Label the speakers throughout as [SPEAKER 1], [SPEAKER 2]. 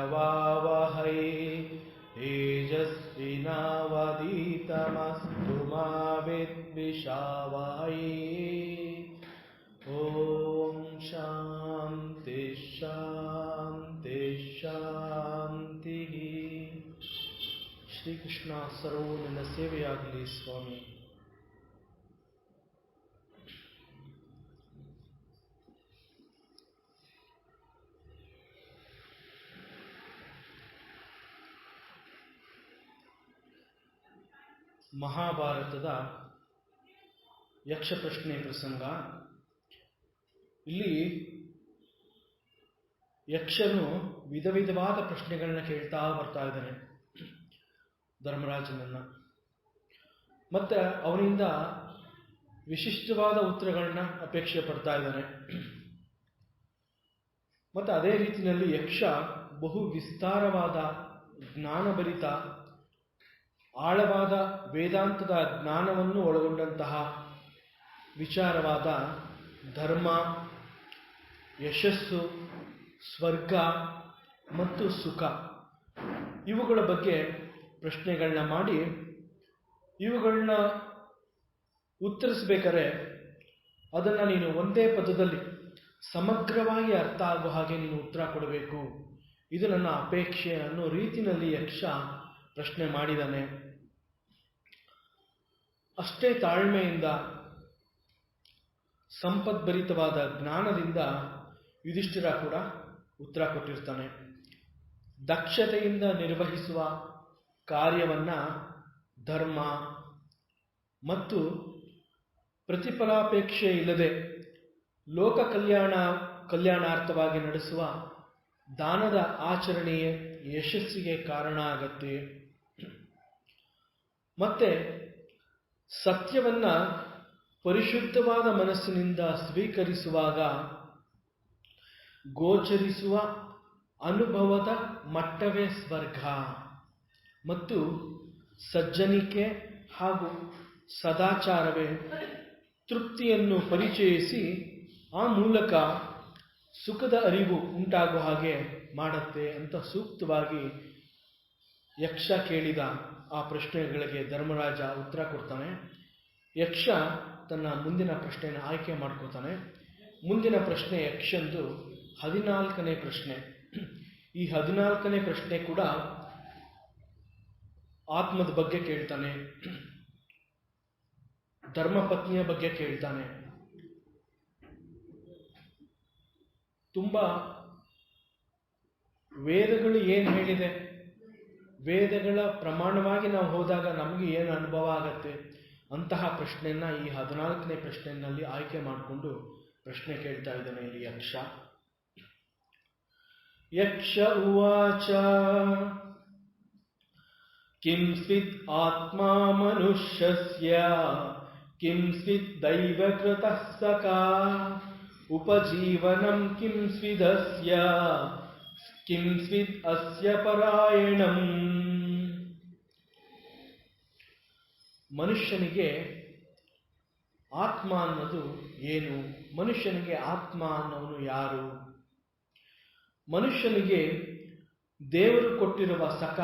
[SPEAKER 1] हवावहै तेजस्विनावधीतमस्तु मा विद्विषावहै। ओम शांति शांति शांति। ಶ್ರೀಕೃಷ್ಣ ಸರ್ವೋ ನಿನ್ನ ಸೇವೆಯಾಗಲಿ ಸ್ವಾಮಿ. ಮಹಾಭಾರತದ ಯಕ್ಷ ಪ್ರಶ್ನೆ ಪ್ರಸಂಗ. ಇಲ್ಲಿ ಯಕ್ಷನು ವಿಧ ವಿಧವಾದ ಪ್ರಶ್ನೆಗಳನ್ನ ಕೇಳ್ತಾ ಬರ್ತಾ ಇದ್ದಾನೆ ಧರ್ಮರಾಜನನ್ನ. ಮತ್ತೆ ಅವನಿಂದ ವಿಶಿಷ್ಟವಾದ ಉತ್ತರಗಳನ್ನ ಅಪೇಕ್ಷೆ ಪಡ್ತಾ ಇದ್ದಾನೆ. ಮತ್ತೆ ಅದೇ ರೀತಿಯಲ್ಲಿ ಯಕ್ಷ ಬಹು ವಿಸ್ತಾರವಾದ ಜ್ಞಾನಭರಿತ ಆಳವಾದ ವೇದಾಂತದ ಜ್ಞಾನವನ್ನು ಒಳಗೊಂಡಂತಹ ವಿಚಾರವಾದ ಧರ್ಮ, ಯಶಸ್ಸು, ಸ್ವರ್ಗ ಮತ್ತು ಸುಖ ಇವುಗಳ ಬಗ್ಗೆ ಪ್ರಶ್ನೆಗಳನ್ನ ಮಾಡಿ ಇವುಗಳನ್ನ ಉತ್ತರಿಸಬೇಕಾದ್ರೆ ಅದನ್ನು ನೀನು ಒಂದೇ ಪದದಲ್ಲಿ ಸಮಗ್ರವಾಗಿ ಅರ್ಥ ಆಗುವ ಹಾಗೆ ನೀನು ಉತ್ತರ ಕೊಡಬೇಕು, ಇದು ನನ್ನ ಅಪೇಕ್ಷೆ ಅನ್ನೋ ರೀತಿಯಲ್ಲಿ ಯಕ್ಷ ಪ್ರಶ್ನೆ ಮಾಡಿದ್ದಾನೆ. ಅಷ್ಟೇ ತಾಳ್ಮೆಯಿಂದ ಸಂಪದ್ಭರಿತವಾದ ಜ್ಞಾನದಿಂದ ಯುಧಿಷ್ಠಿರ ಕೂಡ ಉತ್ತರ ಕೊಟ್ಟಿರ್ತಾನೆ. ದಕ್ಷತೆಯಿಂದ ನಿರ್ವಹಿಸುವ ಕಾರ್ಯವನ್ನ ಧರ್ಮ ಮತ್ತು ಪ್ರತಿಫಲಾಪೇಕ್ಷೆ ಇಲ್ಲದೆ ಲೋಕ ಕಲ್ಯಾಣಾರ್ಥವಾಗಿ ನಡೆಸುವ ದಾನದ ಆಚರಣೆಯೇ ಯಶಸ್ಸಿಗೆ ಕಾರಣ ಆಗತ್ತೆ. ಮತ್ತೆ ಸತ್ಯವನ್ನ ಪರಿಶುದ್ಧವಾದ ಮನಸ್ಸಿನಿಂದ ಸ್ವೀಕರಿಸುವಾಗ ಗೋಚರಿಸುವ ಅನುಭವದ ಮಟ್ಟವೇ ಸ್ವರ್ಗ ಮತ್ತು ಸಜ್ಜನಿಕೆ ಹಾಗೂ ಸದಾಚಾರವೇ ತೃಪ್ತಿಯನ್ನು ಪರಿಚಯಿಸಿ ಆ ಮೂಲಕ ಸುಖದ ಅರಿವು ಉಂಟಾಗುವ ಹಾಗೆ ಮಾಡುತ್ತೆ ಅಂತ ಸೂಕ್ತವಾಗಿ ಯಕ್ಷ ಕೇಳಿದ ಆ ಪ್ರಶ್ನೆಗಳಿಗೆ ಧರ್ಮರಾಜ ಉತ್ತರ ಕೊಡ್ತಾನೆ. ಯಕ್ಷ ತನ್ನ ಮುಂದಿನ ಪ್ರಶ್ನೆಯನ್ನು ಆಯ್ಕೆ ಮಾಡ್ಕೋತಾನೆ. ಮುಂದಿನ ಪ್ರಶ್ನೆ ಯಕ್ಷಂದು 14ನೇ ಪ್ರಶ್ನೆ. ಈ 14ನೇ ಪ್ರಶ್ನೆ ಕೂಡ ಆತ್ಮದ ಬಗ್ಗೆ ಕೇಳ್ತಾನೆ, ಧರ್ಮಪತ್ನಿಯ ಬಗ್ಗೆ ಕೇಳ್ತಾನೆ. ತುಂಬಾ ವೇದಗಳು ಏನು ಹೇಳಿದೆ, ವೇದಗಳ ಪ್ರಮಾಣವಾಗಿ ನಾವು ಹೋದಾಗ ನಮಗೆ ಏನು ಅನುಭವ ಆಗತ್ತೆ ಅಂತಹ ಪ್ರಶ್ನೆಯನ್ನ ಈ 14ನೇ ಪ್ರಶ್ನೆಯಲ್ಲಿ ಆಯ್ಕೆ ಮಾಡಿಕೊಂಡು ಪ್ರಶ್ನೆ ಕೇಳ್ತಾ ಇದ್ದಾನೆ ಇಲ್ಲಿ ಯಕ್ಷ. ಯಕ್ಷ ಉವಾಚ ಕಿಂ ಸ್ವಿತ್ ಆತ್ಮ ಮನುಷ್ಯಸ್ಯ ಕಿಂ ಸ್ವಿತ್ ದೈವಕೃತಃ ಸಖಾ ಉಪಜೀವನಂ ಕಿಂ ಸ್ವಿದಸ್ಯ ಕಿಂ ಸ್ವಿತ್ ಅಸ್ಯ ಪರಾಯಣಂ. ಮನುಷ್ಯನಿಗೆ ಆತ್ಮ ಅನ್ನೋದು ಏನು? ಮನುಷ್ಯನಿಗೆ ಆತ್ಮ ಅನ್ನೋನು ಯಾರು? ಮನುಷ್ಯನಿಗೆ ದೇವರು ಕೊಟ್ಟಿರುವ ಸಖ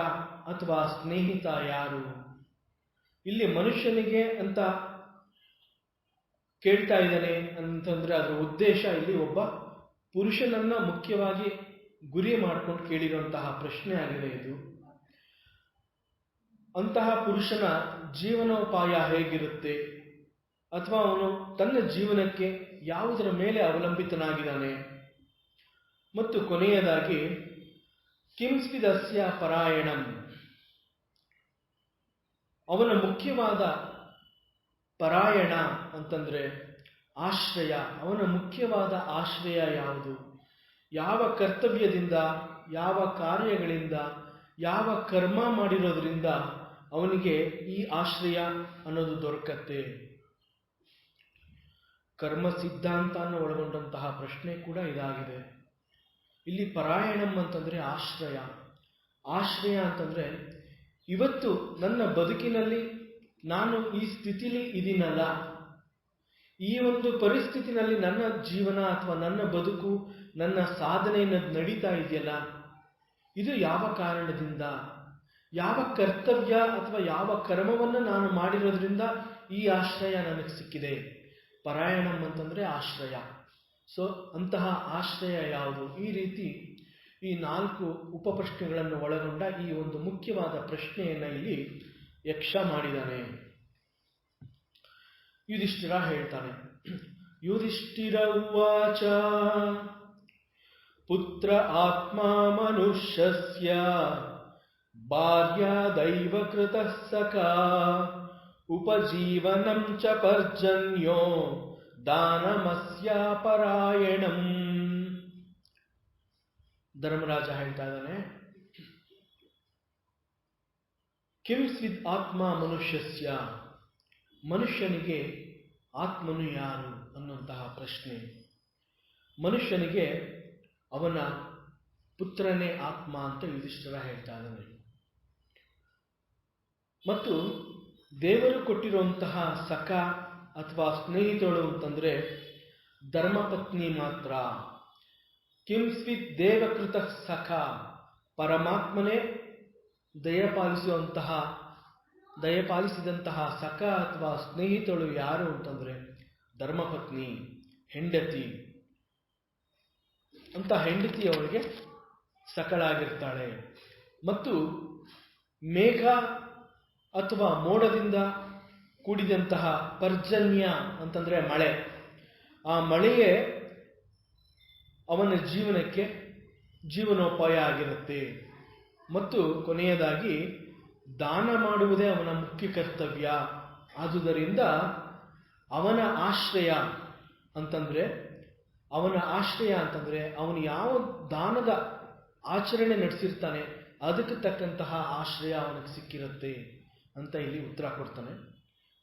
[SPEAKER 1] ಅಥವಾ ಸ್ನೇಹಿತ ಯಾರು? ಇಲ್ಲಿ ಮನುಷ್ಯನಿಗೆ ಅಂತ ಕೇಳ್ತಾ ಇದ್ದಾನೆ ಅಂತಂದ್ರೆ ಅದರ ಉದ್ದೇಶ ಇಲ್ಲಿ ಒಬ್ಬ ಪುರುಷನನ್ನ ಮುಖ್ಯವಾಗಿ ಗುರಿ ಮಾಡ್ಕೊಂಡು ಕೇಳಿರುವಂತಹ ಪ್ರಶ್ನೆ ಆಗಿದೆ ಇದು. ಅಂತಹ ಪುರುಷನ ಜೀವನೋಪಾಯ ಹೇಗಿರುತ್ತೆ, ಅಥವಾ ಅವನು ತನ್ನ ಜೀವನಕ್ಕೆ ಯಾವುದರ ಮೇಲೆ ಅವಲಂಬಿತನಾಗಿದ್ದಾನೆ, ಮತ್ತು ಕೊನೆಯದಾಗಿ ಕಿಂಸ್ವಿದಸ್ಯ ಪರಾಯಣಂ, ಅವನ ಮುಖ್ಯವಾದ ಪರಾಯಣ ಅಂತಂದ್ರೆ ಆಶ್ರಯ, ಅವನ ಮುಖ್ಯವಾದ ಆಶ್ರಯ ಯಾವುದು? ಯಾವ ಕರ್ತವ್ಯದಿಂದ, ಯಾವ ಕಾರ್ಯಗಳಿಂದ, ಯಾವ ಕರ್ಮ ಮಾಡಿರೋದ್ರಿಂದ ಅವನಿಗೆ ಈ ಆಶ್ರಯ ಅನ್ನೋದು ದೊರಕತ್ತೆ? ಕರ್ಮ ಸಿದ್ಧಾಂತವನ್ನು ಒಳಗೊಂಡಂತಹ ಪ್ರಶ್ನೆ ಕೂಡ ಇದಾಗಿದೆ. ಇಲ್ಲಿ ಪರಾಯಣಂ ಅಂತಂದ್ರೆ ಆಶ್ರಯ. ಆಶ್ರಯ ಅಂತಂದ್ರೆ ಇವತ್ತು ನನ್ನ ಬದುಕಿನಲ್ಲಿ ನಾನು ಈ ಸ್ಥಿತಿಲಿ ಇದೀನಲ್ಲ, ಈ ಒಂದು ಪರಿಸ್ಥಿತಿನಲ್ಲಿ ನನ್ನ ಜೀವನ ಅಥವಾ ನನ್ನ ಬದುಕು, ನನ್ನ ಸಾಧನೆ ನಡೀತಾ ಇದೆಯಲ್ಲ, ಇದು ಯಾವ ಕಾರಣದಿಂದ, ಯಾವ ಕರ್ತವ್ಯ ಅಥವಾ ಯಾವ ಕರ್ಮವನ್ನು ನಾನು ಮಾಡಿರೋದ್ರಿಂದ ಈ ಆಶ್ರಯ ನನಗೆ ಸಿಕ್ಕಿದೆ. ಪರಾಯಣಂ ಅಂತಂದರೆ ಆಶ್ರಯ. ಸೊ ಅಂತಹ ಆಶ್ರಯ ಯಾವುದು? ಈ ರೀತಿ ಈ 4 ಉಪಪ್ರಶ್ನೆಗಳನ್ನು ಒಳಗೊಂಡ ಈ ಒಂದು ಮುಖ್ಯವಾದ ಪ್ರಶ್ನೆಯನ್ನು ಇಲ್ಲಿ ಯಕ್ಷ ಮಾಡಿದ್ದಾನೆ. ಯುಧಿಷ್ಠಿರ ಹೇಳ್ತಾನೆ, ಯುಧಿಷ್ಠಿರ ಉವಾಚ ಪುತ್ರ ಆತ್ಮ ಮನುಷ್ಯಸ್ಯ ಭಾರ್ಯಾದೈವ ಕೃತಃ ಸಖಾ ಉಪಜೀವನಂ ಚ ಪರ್ಜನ್ಯೋ ದಾನಮಸ್ಯ ಪರಾಯಣಂ. ಧರ್ಮರಾಜ ಹೇಳ್ತಾ ಇದ್ದಾನೆ, ಕಿಂಸ್ವಿದ್ ಆತ್ಮ ಮನುಷ್ಯಸ್ಯ, ಮನುಷ್ಯನಿಗೆ ಆತ್ಮನು ಯಾರು ಅನ್ನುವಂತಹ ಪ್ರಶ್ನೆ. ಮನುಷ್ಯನಿಗೆ ಅವನ ಪುತ್ರನೇ ಆತ್ಮ ಅಂತ ಯುಧಿಷ್ಠಿರ ಹೇಳ್ತಾ ಇದ್ದಾನೆ. ಮತ್ತು ದೇವರು ಕೊಟ್ಟಿರುವಂತಹ ಸಖ ಅಥವಾ ಸ್ನೇಹಿತಳು ಅಂತಂದರೆ ಧರ್ಮಪತ್ನಿ ಮಾತ್ರ. ಕಿಂಸ್ವಿತ್ ದೇವಕೃತ ಸಖ, ಪರಮಾತ್ಮನೇ ದಯಪಾಲಿಸಿದಂತಹ ಸಖ ಅಥವಾ ಸ್ನೇಹಿತಳು ಯಾರು ಅಂತಂದರೆ ಧರ್ಮಪತ್ನಿ, ಹೆಂಡತಿ. ಅಂತ ಹೆಂಡತಿ ಅವಳಿಗೆ ಸಖಳಾಗಿರ್ತಾಳೆ. ಮತ್ತು ಮೇಘ ಅಥವಾ ಮೋಡದಿಂದ ಕೂಡಿದಂತಹ ಪರ್ಜನ್ಯ ಅಂತಂದರೆ ಮಳೆ, ಆ ಮಳೆಯೇ ಅವನ ಜೀವನಕ್ಕೆ ಜೀವನೋಪಾಯ ಆಗಿರುತ್ತೆ. ಮತ್ತು ಕೊನೆಯದಾಗಿ ದಾನ ಮಾಡುವುದೇ ಅವನ ಮುಖ್ಯ ಕರ್ತವ್ಯ. ಆದುದರಿಂದ ಅವನ ಆಶ್ರಯ ಅಂತಂದರೆ ಅವನು ಯಾವ ದಾನದ ಆಚರಣೆ ನಡೆಸಿರ್ತಾನೆ ಅದಕ್ಕೆ ತಕ್ಕಂತಹ ಆಶ್ರಯ ಅವನಿಗೆ ಸಿಕ್ಕಿರುತ್ತೆ ಅಂತ ಇಲ್ಲಿ ಉತ್ತರ ಕೊಡ್ತಾನೆ.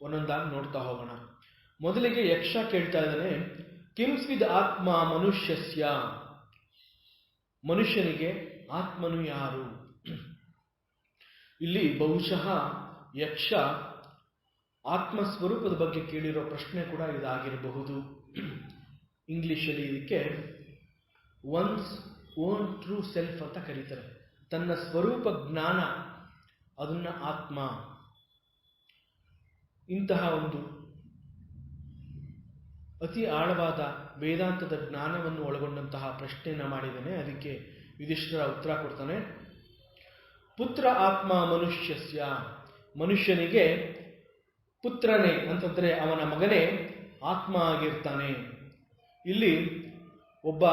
[SPEAKER 1] ಒಂದೊಂದಾಗಿ ನೋಡ್ತಾ ಹೋಗೋಣ. ಮೊದಲಿಗೆ ಯಕ್ಷ ಕೇಳ್ತಾ ಇದ್ದಾನೆ, ಕಿಂಸ್ವಿದ್ ಆತ್ಮ ಮನುಷ್ಯಸ್ಯ, ಮನುಷ್ಯನಿಗೆ ಆತ್ಮನು ಯಾರು? ಇಲ್ಲಿ ಬಹುಶಃ ಯಕ್ಷ ಆತ್ಮಸ್ವರೂಪದ ಬಗ್ಗೆ ಕೇಳಿರೋ ಪ್ರಶ್ನೆ ಕೂಡ ಇದಾಗಿರಬಹುದು. ಇಂಗ್ಲಿಷಲ್ಲಿ ಇದಕ್ಕೆ ಒನ್ಸ್ ಓನ್ ಟ್ರೂ ಸೆಲ್ಫ್ ಅಂತ ಕರೀತಾರೆ. ತನ್ನ ಸ್ವರೂಪ ಜ್ಞಾನ, ಅದನ್ನ ಆತ್ಮ. ಇಂತಹ ಒಂದು ಅತಿ ಆಳವಾದ ವೇದಾಂತದ ಜ್ಞಾನವನ್ನು ಒಳಗೊಂಡಂತಹ ಪ್ರಶ್ನೆಯನ್ನು ಮಾಡಿದ್ದಾನೆ. ಅದಕ್ಕೆ ಯುಧಿಷ್ಠಿರ ಉತ್ತರ ಕೊಡ್ತಾನೆ, ಪುತ್ರ ಆತ್ಮ ಮನುಷ್ಯಸ್ಯ, ಮನುಷ್ಯನಿಗೆ ಪುತ್ರನೇ ಅಂತಂದರೆ ಅವನ ಮಗನೇ ಆತ್ಮ ಆಗಿರ್ತಾನೆ. ಇಲ್ಲಿ ಒಬ್ಬ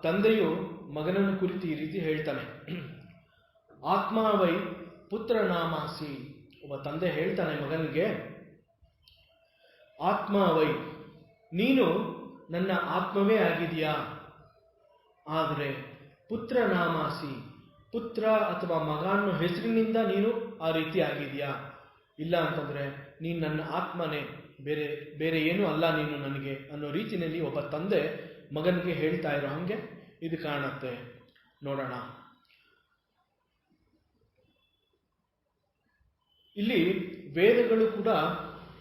[SPEAKER 1] ತಂದೆಯು ಮಗನನ್ನು ಕುರಿತು ಈ ರೀತಿ ಹೇಳ್ತಾನೆ, ಆತ್ಮ ವೈ ಪುತ್ರ ನಾಮಾಸಿ. ಒಬ್ಬ ತಂದೆ ಹೇಳ್ತಾನೆ ಮಗನಿಗೆ, ಆತ್ಮ ವೈ, ನೀನು ನನ್ನ ಆತ್ಮವೇ ಆಗಿದೆಯಾ, ಆದರೆ ಪುತ್ರ ನಾಮಾಸಿ, ಪುತ್ರ ಅಥವಾ ಮಗ ಅನ್ನೋ ಹೆಸರಿನಿಂದ ನೀನು ಆ ರೀತಿ ಆಗಿದೆಯಾ, ಇಲ್ಲ ಅಂತಂದರೆ ನೀನು ನನ್ನ ಆತ್ಮನೇ, ಬೇರೆ ಏನೂ ಅಲ್ಲ ನೀನು ನನಗೆ ಅನ್ನೋ ರೀತಿಯಲ್ಲಿ ಒಬ್ಬ ತಂದೆ ಮಗನಿಗೆ ಹೇಳ್ತಾ ಇರೋ ಹಾಗೆ ಇದು ಕಾಣುತ್ತೆ. ನೋಡೋಣ. ಇಲ್ಲಿ ವೇದಗಳು ಕೂಡ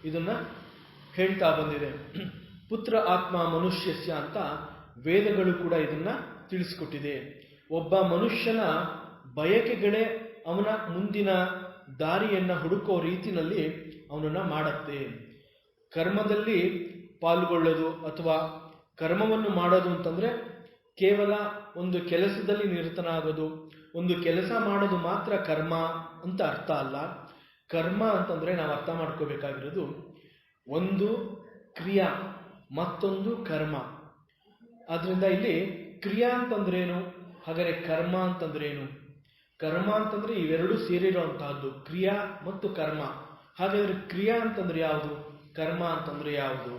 [SPEAKER 1] ಇದನ್ನ ಹೇಳ್ತಾ ಬಂದಿದೆ. ಪುತ್ರ ಆತ್ಮ ಮನುಷ್ಯಸ್ಯ ಅಂತ ವೇದಗಳು ಕೂಡ ಇದನ್ನ ತಿಳಿಸ್ಕೊಟ್ಟಿದೆ. ಒಬ್ಬ ಮನುಷ್ಯನ ಬಯಕೆಗಳೇ ಅವನ ಮುಂದಿನ ದಾರಿಯನ್ನ ಹುಡುಕೋ ರೀತಿಯಲ್ಲಿ ಅವನನ್ನ ಮಾಡುತ್ತೆ. ಕರ್ಮದಲ್ಲಿ ಪಾಲ್ಗೊಳ್ಳೋದು ಅಥವಾ ಕರ್ಮವನ್ನು ಮಾಡೋದು ಅಂತಂದ್ರೆ ಕೇವಲ ಒಂದು ಕೆಲಸದಲ್ಲಿ ನಿರತನಾಗೋದು, ಒಂದು ಕೆಲಸ ಮಾಡೋದು ಮಾತ್ರ ಕರ್ಮ ಅಂತ ಅರ್ಥ ಅಲ್ಲ. ಕರ್ಮ ಅಂತಂದ್ರೆ ನಾವು ಅರ್ಥ ಮಾಡ್ಕೋಬೇಕಾಗಿರೋದು ಒಂದು ಕ್ರಿಯಾ, ಮತ್ತೊಂದು ಕರ್ಮ. ಆದ್ರಿಂದ ಇಲ್ಲಿ ಕ್ರಿಯಾ ಅಂತಂದ್ರೇನು, ಹಾಗಾದ್ರೆ ಕರ್ಮ ಅಂತಂದ್ರೇನು? ಕರ್ಮ ಅಂತಂದ್ರೆ ಇವೆರಡೂ ಸೇರಿರುವಂತಹದ್ದು, ಕ್ರಿಯಾ ಮತ್ತು ಕರ್ಮ. ಹಾಗಾದ್ರೆ ಕ್ರಿಯಾ ಅಂತಂದ್ರೆ ಯಾವುದು, ಕರ್ಮ ಅಂತಂದ್ರೆ ಯಾವುದು?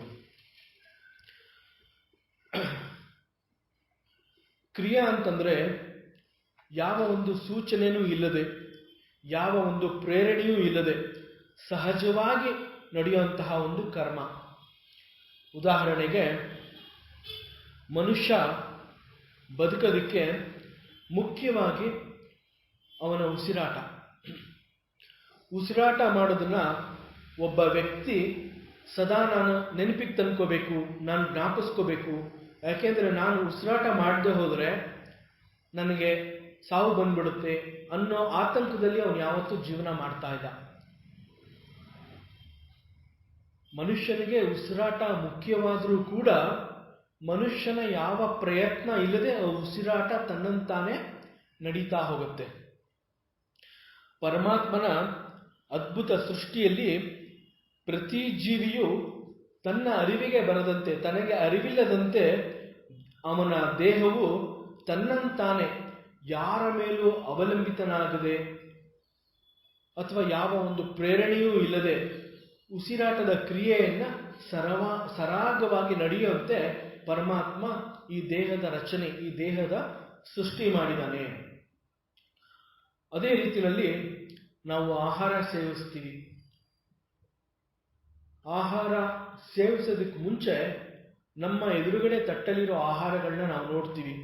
[SPEAKER 1] ಕ್ರಿಯಾ ಅಂತಂದ್ರೆ ಯಾವ ಒಂದು ಸೂಚನೆಯೂ ಇಲ್ಲದೆ, ಯಾವ ಒಂದು ಪ್ರೇರಣೆಯೂ ಇಲ್ಲದೆ ಸಹಜವಾಗಿ ನಡೆಯುವಂತಹ ಒಂದು ಕರ್ಮ. ಉದಾಹರಣೆಗೆ, ಮನುಷ್ಯ ಬದುಕೋದಕ್ಕೆ ಮುಖ್ಯವಾಗಿ ಅವನ ಉಸಿರಾಟ ಮಾಡೋದನ್ನ ಒಬ್ಬ ವ್ಯಕ್ತಿ ಸದಾ ನಾನು ನೆನಪಿಗೆ ತಂದ್ಕೋಬೇಕು, ನಾನು ಜ್ಞಾಪಿಸ್ಕೋಬೇಕು. ಯಾಕೆಂದರೆ ನಾನು ಉಸಿರಾಟ ಮಾಡದೆ ಹೋದರೆ ನನಗೆ ಸಾವು ಬಂದ್ಬಿಡುತ್ತೆ ಅನ್ನೋ ಆತಂಕದಲ್ಲಿ ಅವನು ಯಾವತ್ತೂ ಜೀವನ ಮಾಡ್ತಾ ಇದ್ದ. ಮನುಷ್ಯನಿಗೆ ಉಸಿರಾಟ ಮುಖ್ಯವಾದರೂ ಕೂಡ ಮನುಷ್ಯನ ಯಾವ ಪ್ರಯತ್ನ ಇಲ್ಲದೆ ಆ ಉಸಿರಾಟ ತನ್ನಂತಾನೆ ನಡೀತಾ ಹೋಗುತ್ತೆ. ಪರಮಾತ್ಮನ ಅದ್ಭುತ ಸೃಷ್ಟಿಯಲ್ಲಿ ಪ್ರತಿ ಜೀವಿಯು ತನ್ನ ಅರಿವಿಗೆ ಬರದಂತೆ, ತನಗೆ ಅರಿವಿಲ್ಲದಂತೆ ಅವನ ದೇಹವು ತನ್ನಂತಾನೆ ಯಾರ ಮೇಲೂ ಅವಲಂಬಿತನಾಗದೆ ಅಥವಾ ಯಾವ ಒಂದು ಪ್ರೇರಣೆಯೂ ಇಲ್ಲದೆ ಉಸಿರಾಟದ ಕ್ರಿಯೆಯನ್ನು ಸರಾಗವಾಗಿ ನಡೆಯುವಂತೆ ಪರಮಾತ್ಮ ಈ ದೇಹದ ರಚನೆ, ಈ ದೇಹದ ಸೃಷ್ಟಿ ಮಾಡಿದ್ದಾನೆ. ಅದೇ ರೀತಿಯಲ್ಲಿ ನಾವು ಆಹಾರ ಸೇವಿಸ್ತೀವಿ. ಆಹಾರ ಸೇವಿಸೋದಕ್ಕೆ ಮುಂಚೆ ನಮ್ಮ ಎದುರುಗಡೆ ತಟ್ಟಲಿರೋ ಆಹಾರಗಳನ್ನ ನಾವು ನೋಡ್ತೀವಿ.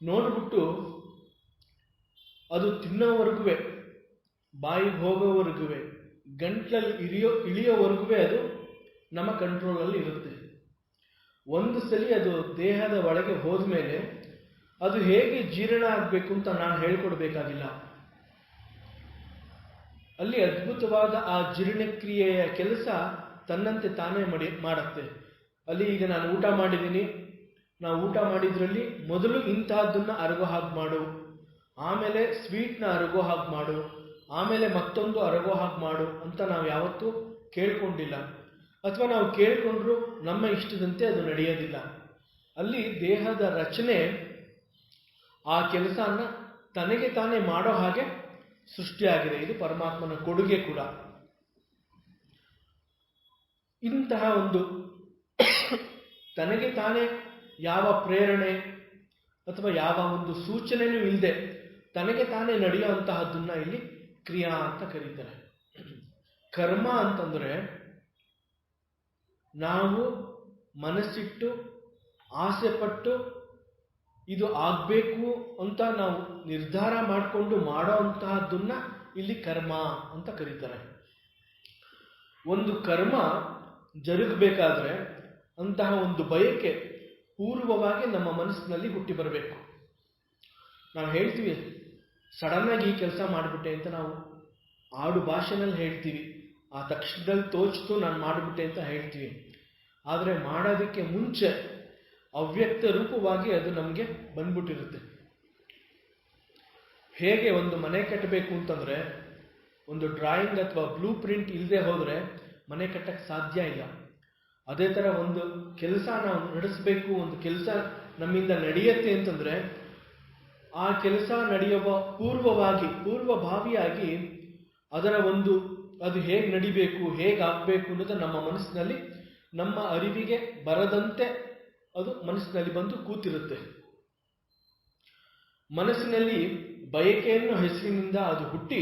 [SPEAKER 1] ನೋಡ್ಬಿಟ್ಟು ಅದು ತಿನ್ನೋವರೆಗೂ, ಬಾಯಿಗೆ ಹೋಗೋವರೆಗೂ, ಗಂಟ್ಲಲ್ಲಿ ಇಳಿಯೋವರೆಗೂ ಅದು ನಮ್ಮ ಕಂಟ್ರೋಲಲ್ಲಿ ಇರುತ್ತೆ. ಒಂದು ಸಲ ಅದು ದೇಹದ ಒಳಗೆ ಹೋದ್ಮೇಲೆ ಅದು ಹೇಗೆ ಜೀರ್ಣ ಆಗಬೇಕು ಅಂತ ನಾನು ಹೇಳ್ಕೊಡ್ಬೇಕಾಗಿಲ್ಲ. ಅಲ್ಲಿ ಅದ್ಭುತವಾದ ಆ ಜೀರ್ಣಕ್ರಿಯೆಯ ಕೆಲಸ ತನ್ನಂತೆ ತಾನೇ ಮಾಡುತ್ತೆ. ಅಲ್ಲಿ ಈಗ ನಾನು ಊಟ ಮಾಡಿದ್ದೀನಿ, ನಾವು ಊಟ ಮಾಡಿದ್ರಲ್ಲಿ ಮೊದಲು ಇಂತಹದ್ದನ್ನ ಅರಗೋ ಹಾಗೆ ಮಾಡು, ಆಮೇಲೆ ಸ್ವೀಟ್ನ ಅರಗೋ ಹಾಗೆ ಮಾಡು, ಆಮೇಲೆ ಮತ್ತೊಂದು ಅರಗೋ ಹಾಗೆ ಮಾಡು ಅಂತ ನಾವು ಯಾವತ್ತೂ ಕೇಳ್ಕೊಂಡಿಲ್ಲ. ಅಥವಾ ನಾವು ಕೇಳ್ಕೊಂಡ್ರು ನಮ್ಮ ಇಷ್ಟದಂತೆ ಅದು ನಡೆಯೋದಿಲ್ಲ. ಅಲ್ಲಿ ದೇಹದ ರಚನೆ ಆ ಕೆಲಸನ ತನಗೆ ತಾನೇ ಮಾಡೋ ಹಾಗೆ ಸೃಷ್ಟಿಯಾಗಿದೆ. ಇದು ಪರಮಾತ್ಮನ ಕೊಡುಗೆ ಕೂಡ. ಇಂತಹ ಒಂದು ತನಗೆ ತಾನೇ ಯಾವ ಪ್ರೇರಣೆ ಅಥವಾ ಯಾವ ಒಂದು ಸೂಚನೆಯೂ ಇಲ್ಲದೆ ತನಗೆ ತಾನೇ ನಡೆಯುವಂತಹದ್ದನ್ನ ಇಲ್ಲಿ ಕ್ರಿಯಾ ಅಂತ ಕರೀತಾರೆ. ಕರ್ಮ ಅಂತಂದ್ರೆ ನಾವು ಮನಸ್ಸಿಟ್ಟು ಆಸೆ ಪಟ್ಟು ಇದು ಆಗಬೇಕು ಅಂತ ನಾವು ನಿರ್ಧಾರ ಮಾಡಿಕೊಂಡು ಮಾಡೋ ಅಂತಹದ್ದನ್ನ ಇಲ್ಲಿ ಕರ್ಮ ಅಂತ ಕರೀತಾರೆ. ಒಂದು ಕರ್ಮ ಜರುಗಬೇಕಾದ್ರೆ ಅಂತಹ ಒಂದು ಬಯಕೆ ಪೂರ್ವವಾಗಿ ನಮ್ಮ ಮನಸ್ಸಿನಲ್ಲಿ ಹುಟ್ಟಿ ಬರಬೇಕು. ನಾವು ಹೇಳ್ತೀವಿ ಸಡನ್ ಆಗಿ ಈ ಕೆಲಸ ಮಾಡಿಬಿಟ್ಟೆ ಅಂತ, ನಾವು ಆಡು ಭಾಷೆನಲ್ಲಿ ಹೇಳ್ತೀವಿ, ಆ ತಕ್ಷಣದಲ್ಲಿ ತೋಚ್ತು ನಾನು ಮಾಡಿಬಿಟ್ಟೆ ಅಂತ ಹೇಳ್ತೀವಿ. ಆದರೆ ಮಾಡೋದಕ್ಕೆ ಮುಂಚೆ ಅವ್ಯಕ್ತ ರೂಪವಾಗಿ ಅದು ನಮಗೆ ಬಂದ್ಬಿಟ್ಟಿರುತ್ತೆ. ಹೇಗೆ ಒಂದು ಮನೆ ಕಟ್ಟಬೇಕು ಅಂತಂದ್ರೆ ಒಂದು ಡ್ರಾಯಿಂಗ್ ಅಥವಾ ಬ್ಲೂ ಪ್ರಿಂಟ್ ಇಲ್ಲದೆ ಹೋದರೆ ಮನೆ ಕಟ್ಟಕ್ಕೆ ಸಾಧ್ಯ ಇಲ್ಲ. ಅದೇ ಥರ ಒಂದು ಕೆಲಸ ನಾವು ನಡೆಸಬೇಕು, ಒಂದು ಕೆಲಸ ನಮ್ಮಿಂದ ನಡೆಯುತ್ತೆ ಅಂತಂದ್ರೆ ಆ ಕೆಲಸ ನಡೆಯುವ ಪೂರ್ವಭಾವಿಯಾಗಿ ಅದರ ಒಂದು ಅದು ಹೇಗೆ ನಡಿಬೇಕು, ಹೇಗಾಗಬೇಕು ಅನ್ನೋದು ನಮ್ಮ ಮನಸ್ಸಿನಲ್ಲಿ, ನಮ್ಮ ಅರಿವಿಗೆ ಬರದಂತೆ ಅದು ಮನಸ್ಸಿನಲ್ಲಿ ಬಂದು ಕೂತಿರುತ್ತೆ. ಮನಸ್ಸಿನಲ್ಲಿ ಬಯಕೆಯನ್ನು ಹೆಸರಿನಿಂದ ಅದು ಹುಟ್ಟಿ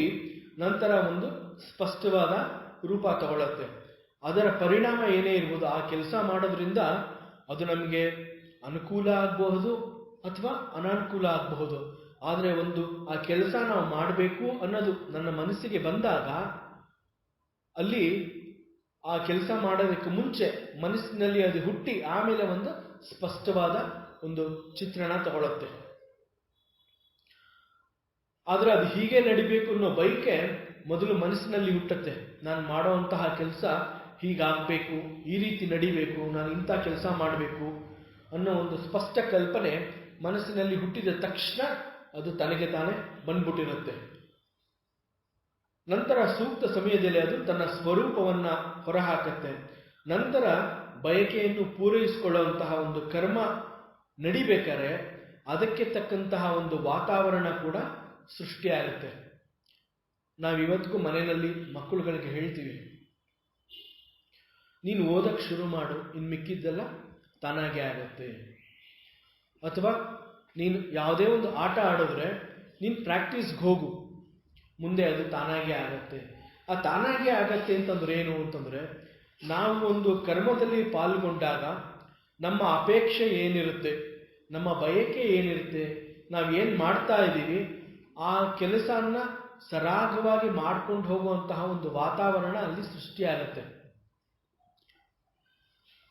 [SPEAKER 1] ನಂತರ ಒಂದು ಸ್ಪಷ್ಟವಾದ ರೂಪ ತಗೊಳ್ಳುತ್ತೆ. ಅದರ ಪರಿಣಾಮ ಏನೇ ಇರ್ಬೋದು, ಆ ಕೆಲಸ ಮಾಡೋದ್ರಿಂದ ಅದು ನಮಗೆ ಅನುಕೂಲ ಆಗಬಹುದು ಅಥವಾ ಅನಾನುಕೂಲ ಆಗಬಹುದು. ಆದರೆ ಒಂದು ಆ ಕೆಲಸ ನಾವು ಮಾಡಬೇಕು ಅನ್ನೋದು ನನ್ನ ಮನಸ್ಸಿಗೆ ಬಂದಾಗ ಅಲ್ಲಿ ಆ ಕೆಲಸ ಮಾಡೋದಕ್ಕೆ ಮುಂಚೆ ಮನಸ್ಸಿನಲ್ಲಿ ಅದು ಹುಟ್ಟಿ ಆಮೇಲೆ ಒಂದು ಸ್ಪಷ್ಟವಾದ ಒಂದು ಚಿತ್ರಣ ತಗೊಳುತ್ತೆ. ಆದರೆ ಅದು ಹೀಗೆ ನಡಿಬೇಕು ಅನ್ನೋ ಬಯಕೆ ಮೊದಲು ಮನಸ್ಸಿನಲ್ಲಿ ಹುಟ್ಟುತ್ತೆ. ನಾನು ಮಾಡುವಂತಹ ಕೆಲಸ ಹೀಗಾಗಬೇಕು, ಈ ರೀತಿ ನಡಿಬೇಕು, ನಾನು ಇಂಥ ಕೆಲಸ ಮಾಡಬೇಕು ಅನ್ನೋ ಒಂದು ಸ್ಪಷ್ಟ ಕಲ್ಪನೆ ಮನಸ್ಸಿನಲ್ಲಿ ಹುಟ್ಟಿದ ತಕ್ಷಣ ಅದು ತನಗೆ ತಾನೇ ಬಂದ್ಬಿಟ್ಟಿರುತ್ತೆ. ನಂತರ ಸೂಕ್ತ ಸಮಯದಲ್ಲಿ ಅದು ತನ್ನ ಸ್ವರೂಪವನ್ನ ಹೊರಹಾಕತ್ತೆ. ನಂತರ ಬಯಕೆಯನ್ನು ಪೂರೈಸಿಕೊಳ್ಳುವಂತಹ ಒಂದು ಕರ್ಮ ನಡಿಬೇಕಾದ್ರೆ ಅದಕ್ಕೆ ತಕ್ಕಂತಹ ಒಂದು ವಾತಾವರಣ ಕೂಡ ಸೃಷ್ಟಿಯಾಗುತ್ತೆ. ನಾವಿವತ್ತಿಗೂ ಮನೆಯಲ್ಲಿ ಮಕ್ಕಳುಗಳಿಗೆ ಹೇಳ್ತೀವಿ, ನೀನು ಓದಕ್ಕೆ ಶುರು ಮಾಡು, ಇನ್ನು ಮಿಕ್ಕಿದ್ದೆಲ್ಲ ತಾನಾಗೆ ಆಗತ್ತೆ. ಅಥವಾ ನೀನು ಯಾವುದೇ ಒಂದು ಆಟ ಆಡಿದ್ರೆ ನೀನು ಪ್ರಾಕ್ಟೀಸ್ಗೆ ಹೋಗು, ಮುಂದೆ ಅದು ತಾನಾಗೆ ಆಗತ್ತೆ. ಆ ತಾನಾಗೆ ಆಗತ್ತೆ ಅಂತಂದ್ರೆ ಏನು ಅಂತಂದ್ರೆ, ನಾವು ಒಂದು ಕರ್ಮದಲ್ಲಿ ಪಾಲ್ಗೊಂಡಾಗ ನಮ್ಮ ಅಪೇಕ್ಷೆ ಏನಿರುತ್ತೆ, ನಮ್ಮ ಬಯಕೆ ಏನಿರುತ್ತೆ, ನಾವೇನು ಮಾಡ್ತಾ ಇದ್ದೀವಿ, ಆ ಕೆಲಸನ ಸರಾಗವಾಗಿ ಮಾಡ್ಕೊಂಡು ಹೋಗುವಂತಹ ಒಂದು ವಾತಾವರಣ ಅಲ್ಲಿ ಸೃಷ್ಟಿಯಾಗತ್ತೆ.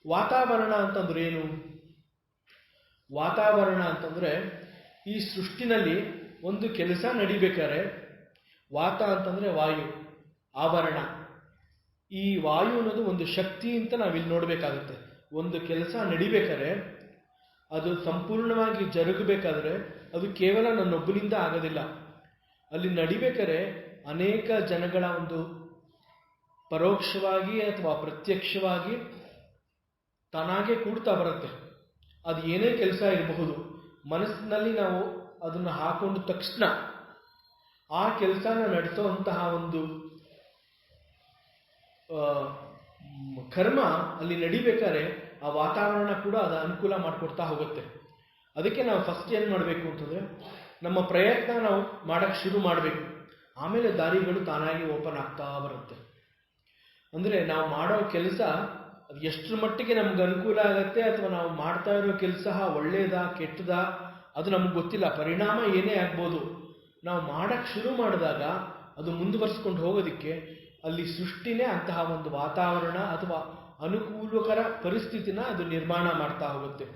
[SPEAKER 1] ವಾತಾವರಣ ಅಂತಂದ್ರೆ ಏನು? ವಾತಾವರಣ ಅಂತಂದ್ರೆ ಈ ಸೃಷ್ಟಿನಲ್ಲಿ ಒಂದು ಕೆಲಸ ನಡಿಬೇಕಾದ್ರೆ ವಾತ ಅಂತಂದರೆ ವಾಯು, ಆವರಣ. ಈ ವಾಯು ಅನ್ನೋದು ಒಂದು ಶಕ್ತಿ ಅಂತ ನಾವಿಲ್ಲಿ ನೋಡಬೇಕಾಗುತ್ತೆ. ಒಂದು ಕೆಲಸ ನಡಿಬೇಕಾದ್ರೆ, ಅದು ಸಂಪೂರ್ಣವಾಗಿ ಜರುಗಬೇಕಾದ್ರೆ ಅದು ಕೇವಲ ನನ್ನೊಬ್ಬನಿಂದ ಆಗೋದಿಲ್ಲ. ಅಲ್ಲಿ ನಡಿಬೇಕಾದ್ರೆ ಅನೇಕ ಜನಗಳ ಒಂದು ಪರೋಕ್ಷವಾಗಿ ಅಥವಾ ಪ್ರತ್ಯಕ್ಷವಾಗಿ ತಾನಾಗೆ ಕೂಡ್ತಾ ಬರುತ್ತೆ. ಅದು ಏನೇ ಕೆಲಸ ಇರಬಹುದು, ಮನಸ್ಸಿನಲ್ಲಿ ನಾವು ಅದನ್ನು ಹಾಕೊಂಡ ತಕ್ಷಣ ಆ ಕೆಲಸನ ನಡೆಸುವಂತಹ ಒಂದು ಕರ್ಮ ಅಲ್ಲಿ ನಡಿಬೇಕಾದ್ರೆ ಆ ವಾತಾವರಣ ಕೂಡ ಅದು ಅನುಕೂಲ ಮಾಡಿಕೊಡ್ತಾ ಹೋಗುತ್ತೆ. ಅದಕ್ಕೆ ನಾವು ಫಸ್ಟ್ ಏನು ಮಾಡಬೇಕು ಅಂತಂದರೆ, ನಮ್ಮ ಪ್ರಯತ್ನ ನಾವು ಮಾಡೋಕ್ಕೆ ಶುರು ಮಾಡಬೇಕು. ಆಮೇಲೆ ದಾರಿಗಳು ತಾನಾಗಿ ಓಪನ್ ಆಗ್ತಾ ಬರುತ್ತೆ. ಅಂದರೆ ನಾವು ಮಾಡೋ ಕೆಲಸ ಅದು ಎಷ್ಟರ ಮಟ್ಟಿಗೆ ನಮ್ಗೆ ಅನುಕೂಲ ಆಗುತ್ತೆ, ಅಥವಾ ನಾವು ಮಾಡ್ತಾ ಇರೋ ಕೆಲಸ ಒಳ್ಳೆಯದಾ ಕೆಟ್ಟದಾ ಅದು ನಮ್ಗೆ ಗೊತ್ತಿಲ್ಲ. ಪರಿಣಾಮ ಏನೇ ಆಗ್ಬೋದು. ನಾವು ಮಾಡೋಕ್ಕೆ ಶುರು ಮಾಡಿದಾಗ ಅದು ಮುಂದುವರಿಸ್ಕೊಂಡು ಹೋಗೋದಕ್ಕೆ ಅಲ್ಲಿ ಸೃಷ್ಟಿನೇ ಅಂತಹ ಒಂದು ವಾತಾವರಣ ಅಥವಾ ಅನುಕೂಲಕರ ಪರಿಸ್ಥಿತಿನ ಅದು ನಿರ್ಮಾಣ ಮಾಡ್ತಾ ಹೋಗುತ್ತೆ.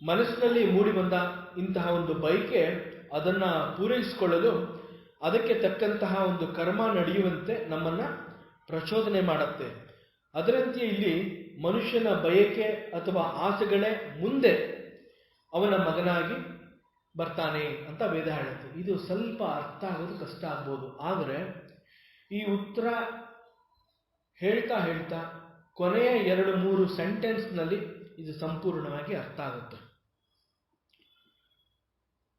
[SPEAKER 1] ಮನಸ್ಸಿನಲ್ಲಿ ಮೂಡಿ ಬಂದ ಇಂತಹ ಒಂದು ಬಯಕೆ ಅದನ್ನು ಪೂರೈಸಿಕೊಳ್ಳಲು ಅದಕ್ಕೆ ತಕ್ಕಂತಹ ಒಂದು ಕರ್ಮ ನಡೆಯುವಂತೆ ನಮ್ಮನ್ನು ಪ್ರಚೋದನೆ ಮಾಡುತ್ತೆ. ಅದರಂತೆ ಇಲ್ಲಿ ಮನುಷ್ಯನ ಬಯಕೆ ಅಥವಾ ಆಸೆಗಳೇ ಮುಂದೆ ಅವನ ಮಗನಾಗಿ ಬರ್ತಾನೆ ಅಂತ ವೇದ ಹೇಳುತ್ತೆ. ಇದು ಸ್ವಲ್ಪ ಅರ್ಥ ಆಗೋದು ಕಷ್ಟ ಆಗ್ಬೋದು, ಆದರೆ ಈ ಉತ್ತರ ಹೇಳ್ತಾ ಹೇಳ್ತಾ ಕೊನೆಯ 2-3 ಸೆಂಟೆನ್ಸ್ನಲ್ಲಿ ಇದು ಸಂಪೂರ್ಣವಾಗಿ ಅರ್ಥ ಆಗುತ್ತೆ.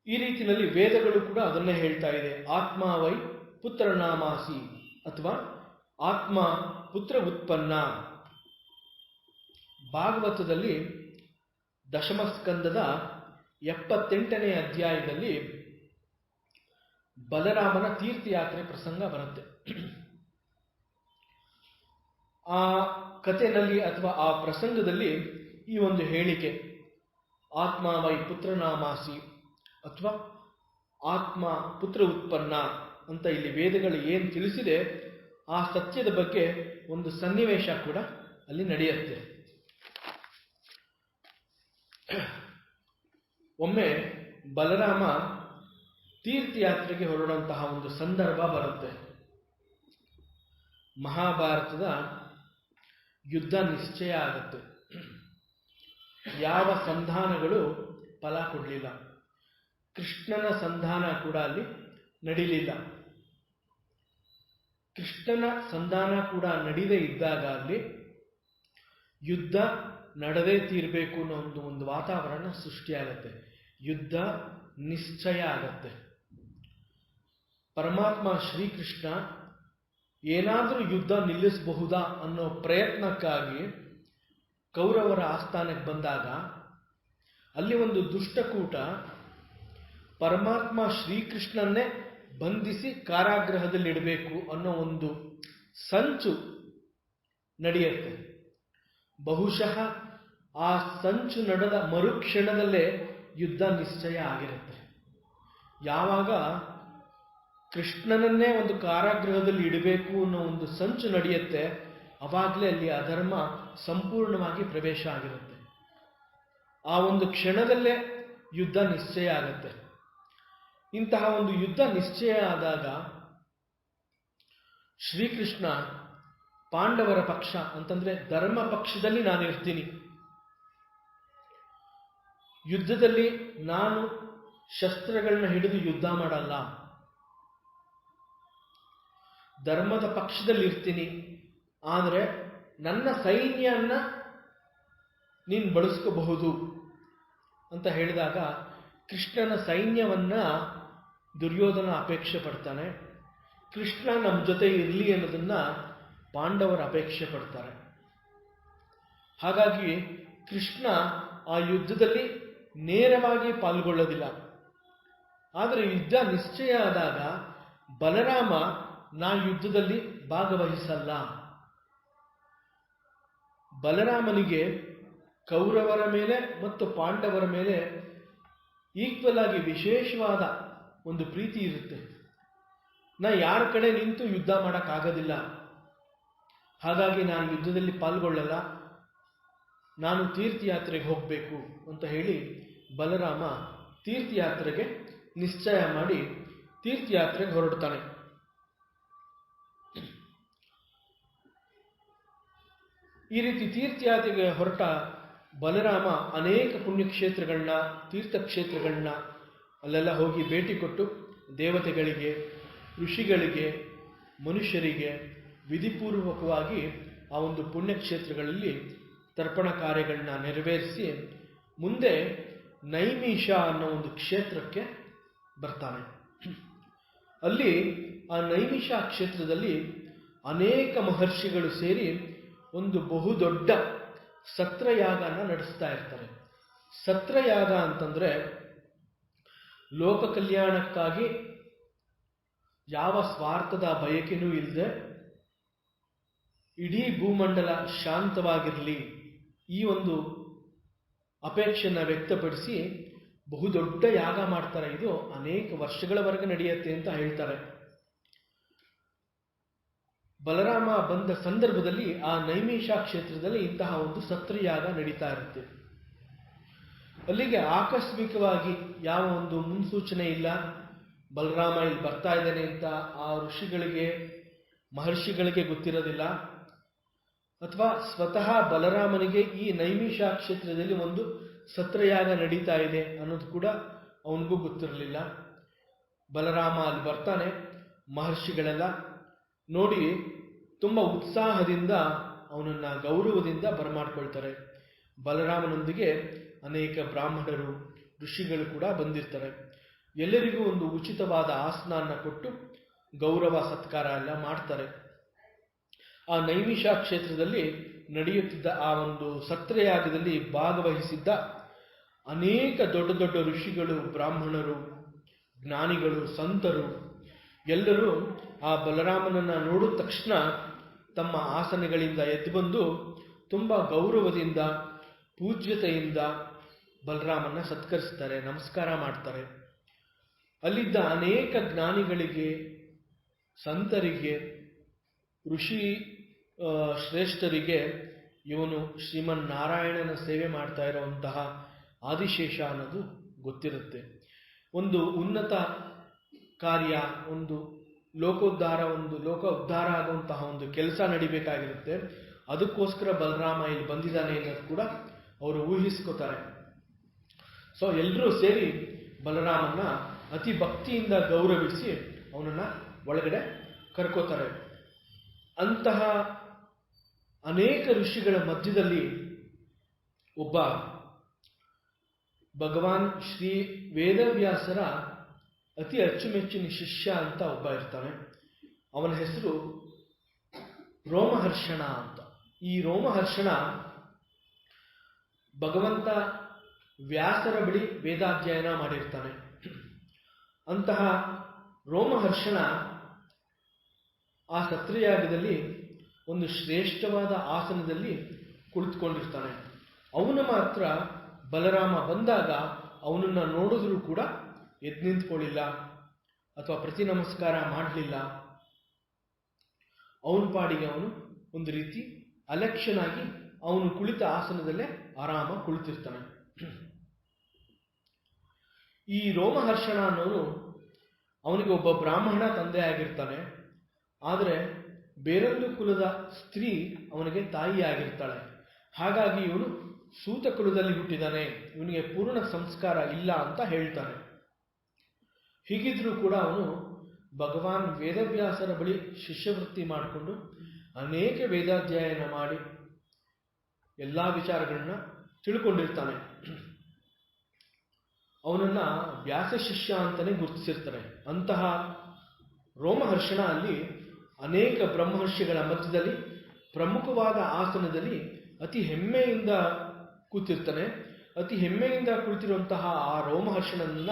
[SPEAKER 1] ಈ ರೀತಿಯಲ್ಲಿ ವೇದಗಳು ಕೂಡ ಅದನ್ನೇ ಹೇಳ್ತಾ ಇದೆ. ಆತ್ಮ ವೈ ಪುತ್ರನಾಮಾಸಿ ಅಥವಾ ಆತ್ಮ ಪುತ್ರ ಉತ್ಪನ್ನ. ಭಾಗವತದಲ್ಲಿ ದಶಮಸ್ಕಂದದ 78ನೇ ಅಧ್ಯಾಯದಲ್ಲಿ ಬಲರಾಮನ ತೀರ್ಥಯಾತ್ರೆ ಪ್ರಸಂಗ ಬರುತ್ತೆ. ಆ ಕಥೆಯಲ್ಲಿ ಅಥವಾ ಆ ಪ್ರಸಂಗದಲ್ಲಿ ಈ ಒಂದು ಹೇಳಿಕೆ ಆತ್ಮ ವೈ ಪುತ್ರನಾಮಾಸಿ ಅಥವಾ ಆತ್ಮ ಪುತ್ರ ಉತ್ಪನ್ನ ಅಂತ ಇಲ್ಲಿ ವೇದಗಳು ಏನು ತಿಳಿಸಿದೆ, ಆ ಸತ್ಯದ ಬಗ್ಗೆ ಒಂದು ಸನ್ನಿವೇಶ ಕೂಡ ಅಲ್ಲಿ ನಡೆಯುತ್ತೆ. ಒಮ್ಮೆ ಬಲರಾಮ ತೀರ್ಥಯಾತ್ರೆಗೆ ಹೊರಡುವಂತಹ ಒಂದು ಸಂದರ್ಭ ಬರುತ್ತೆ. ಮಹಾಭಾರತದ ಯುದ್ಧ ನಿಶ್ಚಯ ಆಗುತ್ತೆ. ಯಾವ ಸಂಧಾನಗಳು ಫಲ ಕೊಡಲಿಲ್ಲ. ಕೃಷ್ಣನ ಸಂಧಾನ ಕೂಡ ಅಲ್ಲಿ ನಡೀಲಿಲ್ಲ. ಕೃಷ್ಣನ ಸಂಧಾನ ಕೂಡ ನಡೀದೇ ಇದ್ದಾಗ ಅಲ್ಲಿ ಯುದ್ಧ ನಡೆದೇ ತೀರಬೇಕು ಅನ್ನೋ ಒಂದು ವಾತಾವರಣ ಸೃಷ್ಟಿಯಾಗತ್ತೆ. ಯುದ್ಧ ನಿಶ್ಚಯ ಆಗತ್ತೆ. ಪರಮಾತ್ಮ ಶ್ರೀಕೃಷ್ಣ ಏನಾದರೂ ಯುದ್ಧ ನಿಲ್ಲಿಸಬಹುದಾ ಅನ್ನೋ ಪ್ರಯತ್ನಕ್ಕಾಗಿ ಕೌರವರ ಆಸ್ಥಾನಕ್ಕೆ ಬಂದಾಗ ಅಲ್ಲಿ ಒಂದು ದುಷ್ಟಕೂಟ ಪರಮಾತ್ಮ ಶ್ರೀಕೃಷ್ಣನ್ನೇ ಬಂಧಿಸಿ ಕಾರಾಗೃಹದಲ್ಲಿಡಬೇಕು ಅನ್ನೋ ಒಂದು ಸಂಚು ನಡೆಯುತ್ತೆ. ಬಹುಶಃ ಆ ಸಂಚು ನಡೆದ ಮರುಕ್ಷಣದಲ್ಲೇ ಯುದ್ಧ ನಿಶ್ಚಯ ಆಗಿರುತ್ತೆ. ಯಾವಾಗ ಕೃಷ್ಣನನ್ನೇ ಒಂದು ಕಾರಾಗೃಹದಲ್ಲಿ ಇಡಬೇಕು ಅನ್ನೋ ಒಂದು ಸಂಚು ನಡೆಯುತ್ತೆ, ಅವಾಗಲೇ ಅಲ್ಲಿ ಅಧರ್ಮ ಸಂಪೂರ್ಣವಾಗಿ ಪ್ರವೇಶ ಆಗಿರುತ್ತೆ. ಆ ಒಂದು ಕ್ಷಣದಲ್ಲೇ ಯುದ್ಧ ನಿಶ್ಚಯ ಆಗುತ್ತೆ. ಇಂತಹ ಒಂದು ಯುದ್ಧ ನಿಶ್ಚಯ ಆದಾಗ ಶ್ರೀಕೃಷ್ಣ ಪಾಂಡವರ ಪಕ್ಷ ಅಂತಂದ್ರೆ ಧರ್ಮ ಪಕ್ಷದಲ್ಲಿ ನಾನು ಇರ್ತೀನಿ, ಯುದ್ಧದಲ್ಲಿ ನಾನು ಶಸ್ತ್ರಗಳನ್ನ ಹಿಡಿದು ಯುದ್ಧ ಮಾಡಲ್ಲ, ಧರ್ಮದ ಪಕ್ಷದಲ್ಲಿ ಇರ್ತೀನಿ, ಆದರೆ ನನ್ನ ಸೈನ್ಯನ್ನ ನೀನು ಬಳಸ್ಕೋಬಹುದು ಅಂತ ಹೇಳಿದಾಗ ಕೃಷ್ಣನ ಸೈನ್ಯವನ್ನ ದುರ್ಯೋಧನ ಅಪೇಕ್ಷೆ ಪಡ್ತಾನೆ. ಕೃಷ್ಣ ನಮ್ಮ ಜೊತೆ ಇರಲಿ ಅನ್ನೋದನ್ನ ಪಾಂಡವರು ಅಪೇಕ್ಷೆ ಪಡ್ತಾರೆ. ಹಾಗಾಗಿ ಕೃಷ್ಣ ಆ ಯುದ್ಧದಲ್ಲಿ ನೇರವಾಗಿ ಪಾಲ್ಗೊಳ್ಳೋದಿಲ್ಲ. ಆದರೆ ಯುದ್ಧ ನಿಶ್ಚಯ ಆದಾಗ ಬಲರಾಮ ನಾ ಯುದ್ಧದಲ್ಲಿ ಭಾಗವಹಿಸಲ್ಲ. ಬಲರಾಮನಿಗೆ ಕೌರವರ ಮೇಲೆ ಮತ್ತು ಪಾಂಡವರ ಮೇಲೆ ಈಕ್ವಲ್ ಆಗಿ ವಿಶೇಷವಾದ ಒಂದು ಪ್ರೀತಿ ಇರುತ್ತೆ. ನಾ ಯಾರ ಕಡೆ ನಿಂತು ಯುದ್ಧ ಮಾಡೋಕ್ಕಾಗೋದಿಲ್ಲ, ಹಾಗಾಗಿ ನಾನು ಯುದ್ಧದಲ್ಲಿ ಪಾಲ್ಗೊಳ್ಳಲ್ಲ. ನಾನು ತೀರ್ಥಯಾತ್ರೆಗೆ ಹೋಗಬೇಕು ಅಂತ ಹೇಳಿ ಬಲರಾಮ ತೀರ್ಥಯಾತ್ರೆಗೆ ನಿಶ್ಚಯ ಮಾಡಿ ತೀರ್ಥಯಾತ್ರೆಗೆ ಹೊರಡ್ತಾನೆ. ಈ ರೀತಿ ತೀರ್ಥಯಾತ್ರೆಗೆ ಹೊರಟ ಬಲರಾಮ ಅನೇಕ ಪುಣ್ಯಕ್ಷೇತ್ರಗಳನ್ನ, ತೀರ್ಥಕ್ಷೇತ್ರಗಳನ್ನ ಅಲ್ಲೆಲ್ಲ ಹೋಗಿ ಭೇಟಿ ಕೊಟ್ಟು ದೇವತೆಗಳಿಗೆ, ಋಷಿಗಳಿಗೆ, ಮನುಷ್ಯರಿಗೆ ವಿಧಿಪೂರ್ವಕವಾಗಿ ಆ ಒಂದು ಪುಣ್ಯಕ್ಷೇತ್ರಗಳಲ್ಲಿ ತರ್ಪಣ ಕಾರ್ಯಗಳನ್ನ ನೆರವೇರಿಸಿ ಮುಂದೆ ನೈಮಿಷ ಅನ್ನೋ ಒಂದು ಕ್ಷೇತ್ರಕ್ಕೆ ಬರ್ತಾನೆ. ಅಲ್ಲಿ ಆ ನೈಮಿಷ ಕ್ಷೇತ್ರದಲ್ಲಿ ಅನೇಕ ಮಹರ್ಷಿಗಳು ಸೇರಿ ಒಂದು ಬಹುದೊಡ್ಡ ಸತ್ರಯಾಗನ ನಡೆಸ್ತಾ ಇರ್ತಾರೆ. ಸತ್ರಯಾಗ ಅಂತಂದ್ರೆ ಲೋಕ ಕಲ್ಯಾಣಕ್ಕಾಗಿ ಯಾವ ಸ್ವಾರ್ಥದ ಬಯಕೆನೂ ಇಲ್ಲದೆ ಇಡೀ ಭೂಮಂಡಲ ಶಾಂತವಾಗಿರಲಿ ಈ ಒಂದು ಅಪೇಕ್ಷೆಯನ್ನು ವ್ಯಕ್ತಪಡಿಸಿ ಬಹುದೊಡ್ಡ ಯಾಗ ಮಾಡ್ತಾರೆ. ಇದು ಅನೇಕ ವರ್ಷಗಳವರೆಗೆ ನಡೆಯುತ್ತೆ ಅಂತ ಹೇಳ್ತಾರೆ. ಬಲರಾಮ ಬಂದ ಸಂದರ್ಭದಲ್ಲಿ ಆ ನೈಮಿಷ ಕ್ಷೇತ್ರದಲ್ಲಿ ಇಂತಹ ಒಂದು ಸತ್ರಯಾಗ ನಡೀತಾ ಇರುತ್ತೆ. ಅಲ್ಲಿಗೆ ಆಕಸ್ಮಿಕವಾಗಿ ಯಾವ ಒಂದು ಮುನ್ಸೂಚನೆ ಇಲ್ಲ, ಬಲರಾಮ ಇಲ್ಲಿ ಬರ್ತಾ ಇದ್ದಾನೆ ಅಂತ ಆ ಋಷಿಗಳಿಗೆ, ಮಹರ್ಷಿಗಳಿಗೆ ಗೊತ್ತಿರೋದಿಲ್ಲ. ಅಥವಾ ಸ್ವತಃ ಬಲರಾಮನಿಗೆ ಈ ನೈಮಿಷ ಕ್ಷೇತ್ರದಲ್ಲಿ ಒಂದು ಸತ್ರಯಾಗ ನಡೀತಾ ಇದೆ ಅನ್ನೋದು ಕೂಡ ಅವನಿಗೂ ಗೊತ್ತಿರಲಿಲ್ಲ. ಬಲರಾಮ ಅಲ್ಲಿ ಬರ್ತಾನೆ. ಮಹರ್ಷಿಗಳೆಲ್ಲ ನೋಡಿ ತುಂಬ ಉತ್ಸಾಹದಿಂದ ಅವನನ್ನ ಗೌರವದಿಂದ ಬರಮಾಡ್ಕೊಳ್ತಾರೆ. ಬಲರಾಮನೊಂದಿಗೆ ಅನೇಕ ಬ್ರಾಹ್ಮಣರು, ಋಷಿಗಳು ಕೂಡ ಬಂದಿರ್ತಾರೆ. ಎಲ್ಲರಿಗೂ ಒಂದು ಉಚಿತವಾದ ಆಸನವನ್ನು ಕೊಟ್ಟು ಗೌರವ ಸತ್ಕಾರ ಎಲ್ಲ ಮಾಡ್ತಾರೆ. ಆ ನೈಮಿಷ ಕ್ಷೇತ್ರದಲ್ಲಿ ನಡೆಯುತ್ತಿದ್ದ ಆ ಒಂದು ಸತ್ರಯಾಗದಲ್ಲಿ ಭಾಗವಹಿಸಿದ್ದ ಅನೇಕ ದೊಡ್ಡ ದೊಡ್ಡ ಋಷಿಗಳು, ಬ್ರಾಹ್ಮಣರು, ಜ್ಞಾನಿಗಳು, ಸಂತರು ಎಲ್ಲರೂ ಆ ಬಲರಾಮನನ್ನ ನೋಡಿದ ತಕ್ಷಣ ತಮ್ಮ ಆಸನಗಳಿಂದ ಎದ್ದು ಬಂದು ತುಂಬ ಗೌರವದಿಂದ, ಪೂಜ್ಯತೆಯಿಂದ ಬಲರಾಮನ್ನ ಸತ್ಕರಿಸ್ತಾರೆ, ನಮಸ್ಕಾರ ಮಾಡ್ತಾರೆ. ಅಲ್ಲಿದ್ದ ಅನೇಕ ಜ್ಞಾನಿಗಳಿಗೆ, ಸಂತರಿಗೆ, ಋಷಿ ಶ್ರೇಷ್ಠರಿಗೆ ಇವನು ಶ್ರೀಮನ್ನಾರಾಯಣನ ಸೇವೆ ಮಾಡ್ತಾ ಇರುವಂತಹ ಆದಿಶೇಷ ಅನ್ನೋದು ಗೊತ್ತಿರುತ್ತೆ. ಒಂದು ಉನ್ನತ ಕಾರ್ಯ, ಒಂದು ಲೋಕೋದ್ಧಾರ, ಒಂದು ಲೋಕ ಉದ್ಧಾರ ಆಗುವಂತಹ ಒಂದು ಕೆಲಸ ನಡಿಬೇಕಾಗಿರುತ್ತೆ. ಅದಕ್ಕೋಸ್ಕರ ಬಲರಾಮ ಇಲ್ಲಿ ಬಂದಿದ್ದಾನೆ ಅನ್ನೋದು ಕೂಡ ಅವರು ಊಹಿಸ್ಕೋತಾರೆ. ಸೊ ಎಲ್ಲರೂ ಸೇರಿ ಬಲರಾಮನ ಅತಿ ಭಕ್ತಿಯಿಂದ ಗೌರವಿಸಿ ಅವನನ್ನ ಒಳಗಡೆ ಕರ್ಕೋತಾರೆ. ಅಂತಹ ಅನೇಕ ಋಷಿಗಳ ಮಧ್ಯದಲ್ಲಿ ಒಬ್ಬ ಭಗವಾನ್ ಶ್ರೀ ವೇದವ್ಯಾಸರ ಅತಿ ಅಚ್ಚುಮೆಚ್ಚಿನ ಶಿಷ್ಯ ಅಂತ ಒಬ್ಬ ಇರ್ತಾನೆ. ಅವನ ಹೆಸರು ರೋಮಹರ್ಷಣ ಅಂತ. ಈ ರೋಮಹರ್ಷಣ ಭಗವಂತ ವ್ಯಾಸರ ಬಳಿ ವೇದಾಧ್ಯಯನ ಮಾಡಿರ್ತಾನೆ. ಅಂತಹ ರೋಮಹರ್ಷಣ ಆ ಸತ್ರಯಾಗದಲ್ಲಿ ಒಂದು ಶ್ರೇಷ್ಠವಾದ ಆಸನದಲ್ಲಿ ಕುಳಿತುಕೊಂಡಿರ್ತಾನೆ. ಅವನು ಮಾತ್ರ ಬಲರಾಮ ಬಂದಾಗ ಅವನನ್ನ ನೋಡಿದ್ರೂ ಕೂಡ ಎದ್ದು ನಿಂತ್ಕೊಳ್ಳಿಲ್ಲ ಅಥವಾ ಪ್ರತಿ ನಮಸ್ಕಾರ ಮಾಡಲಿಲ್ಲ. ಅವನ ಪಾಡಿಗೆ ಅವನು ಒಂದು ರೀತಿ ಅಲಕ್ಷ್ಯನಾಗಿ ಅವನು ಕುಳಿತ ಆಸನದಲ್ಲೇ ಆರಾಮ ಕುಳಿತಿರ್ತಾನೆ. ಈ ರೋಮಹರ್ಷಣ ಅನ್ನೋನು ಅವನಿಗೆ ಒಬ್ಬ ಬ್ರಾಹ್ಮಣ ತಂದೆ ಆಗಿರ್ತಾನೆ. ಆದರೆ ಬೇರೊಂದು ಕುಲದ ಸ್ತ್ರೀ ಅವನಿಗೆ ತಾಯಿ ಆಗಿರ್ತಾಳೆ. ಹಾಗಾಗಿ ಇವನು ಸೂತ ಕುಲದಲ್ಲಿ ಹುಟ್ಟಿದಾನೆ, ಇವನಿಗೆ ಪೂರ್ಣ ಸಂಸ್ಕಾರ ಇಲ್ಲ ಅಂತ ಹೇಳ್ತಾನೆ. ಹೀಗಿದ್ರೂ ಕೂಡ ಅವನು ಭಗವಾನ್ ವೇದವ್ಯಾಸರ ಬಳಿ ಶಿಷ್ಯವೃತ್ತಿ ಮಾಡಿಕೊಂಡು ಅನೇಕ ವೇದಾಧ್ಯಯನ ಮಾಡಿ ಎಲ್ಲ ವಿಚಾರಗಳನ್ನ ತಿಳ್ಕೊಂಡಿರ್ತಾನೆ. ಅವನನ್ನ ವ್ಯಾಸ ಶಿಷ್ಯ ಅಂತಾನೆ ಗುರುತಿಸಿರ್ತಾರೆ. ಅಂತಹ ರೋಮಹರ್ಷಣ ಅಲ್ಲಿ ಅನೇಕ ಬ್ರಹ್ಮರ್ಷಿಗಳ ಮಧ್ಯದಲ್ಲಿ ಪ್ರಮುಖವಾದ ಆಸನದಲ್ಲಿ ಅತಿ ಹೆಮ್ಮೆಯಿಂದ ಕೂತಿರ್ತಾನೆ. ಅತಿ ಹೆಮ್ಮೆಯಿಂದ ಕುಳಿತಿರುವಂತಹ ಆ ರೋಮಹರ್ಷಣನನ್ನ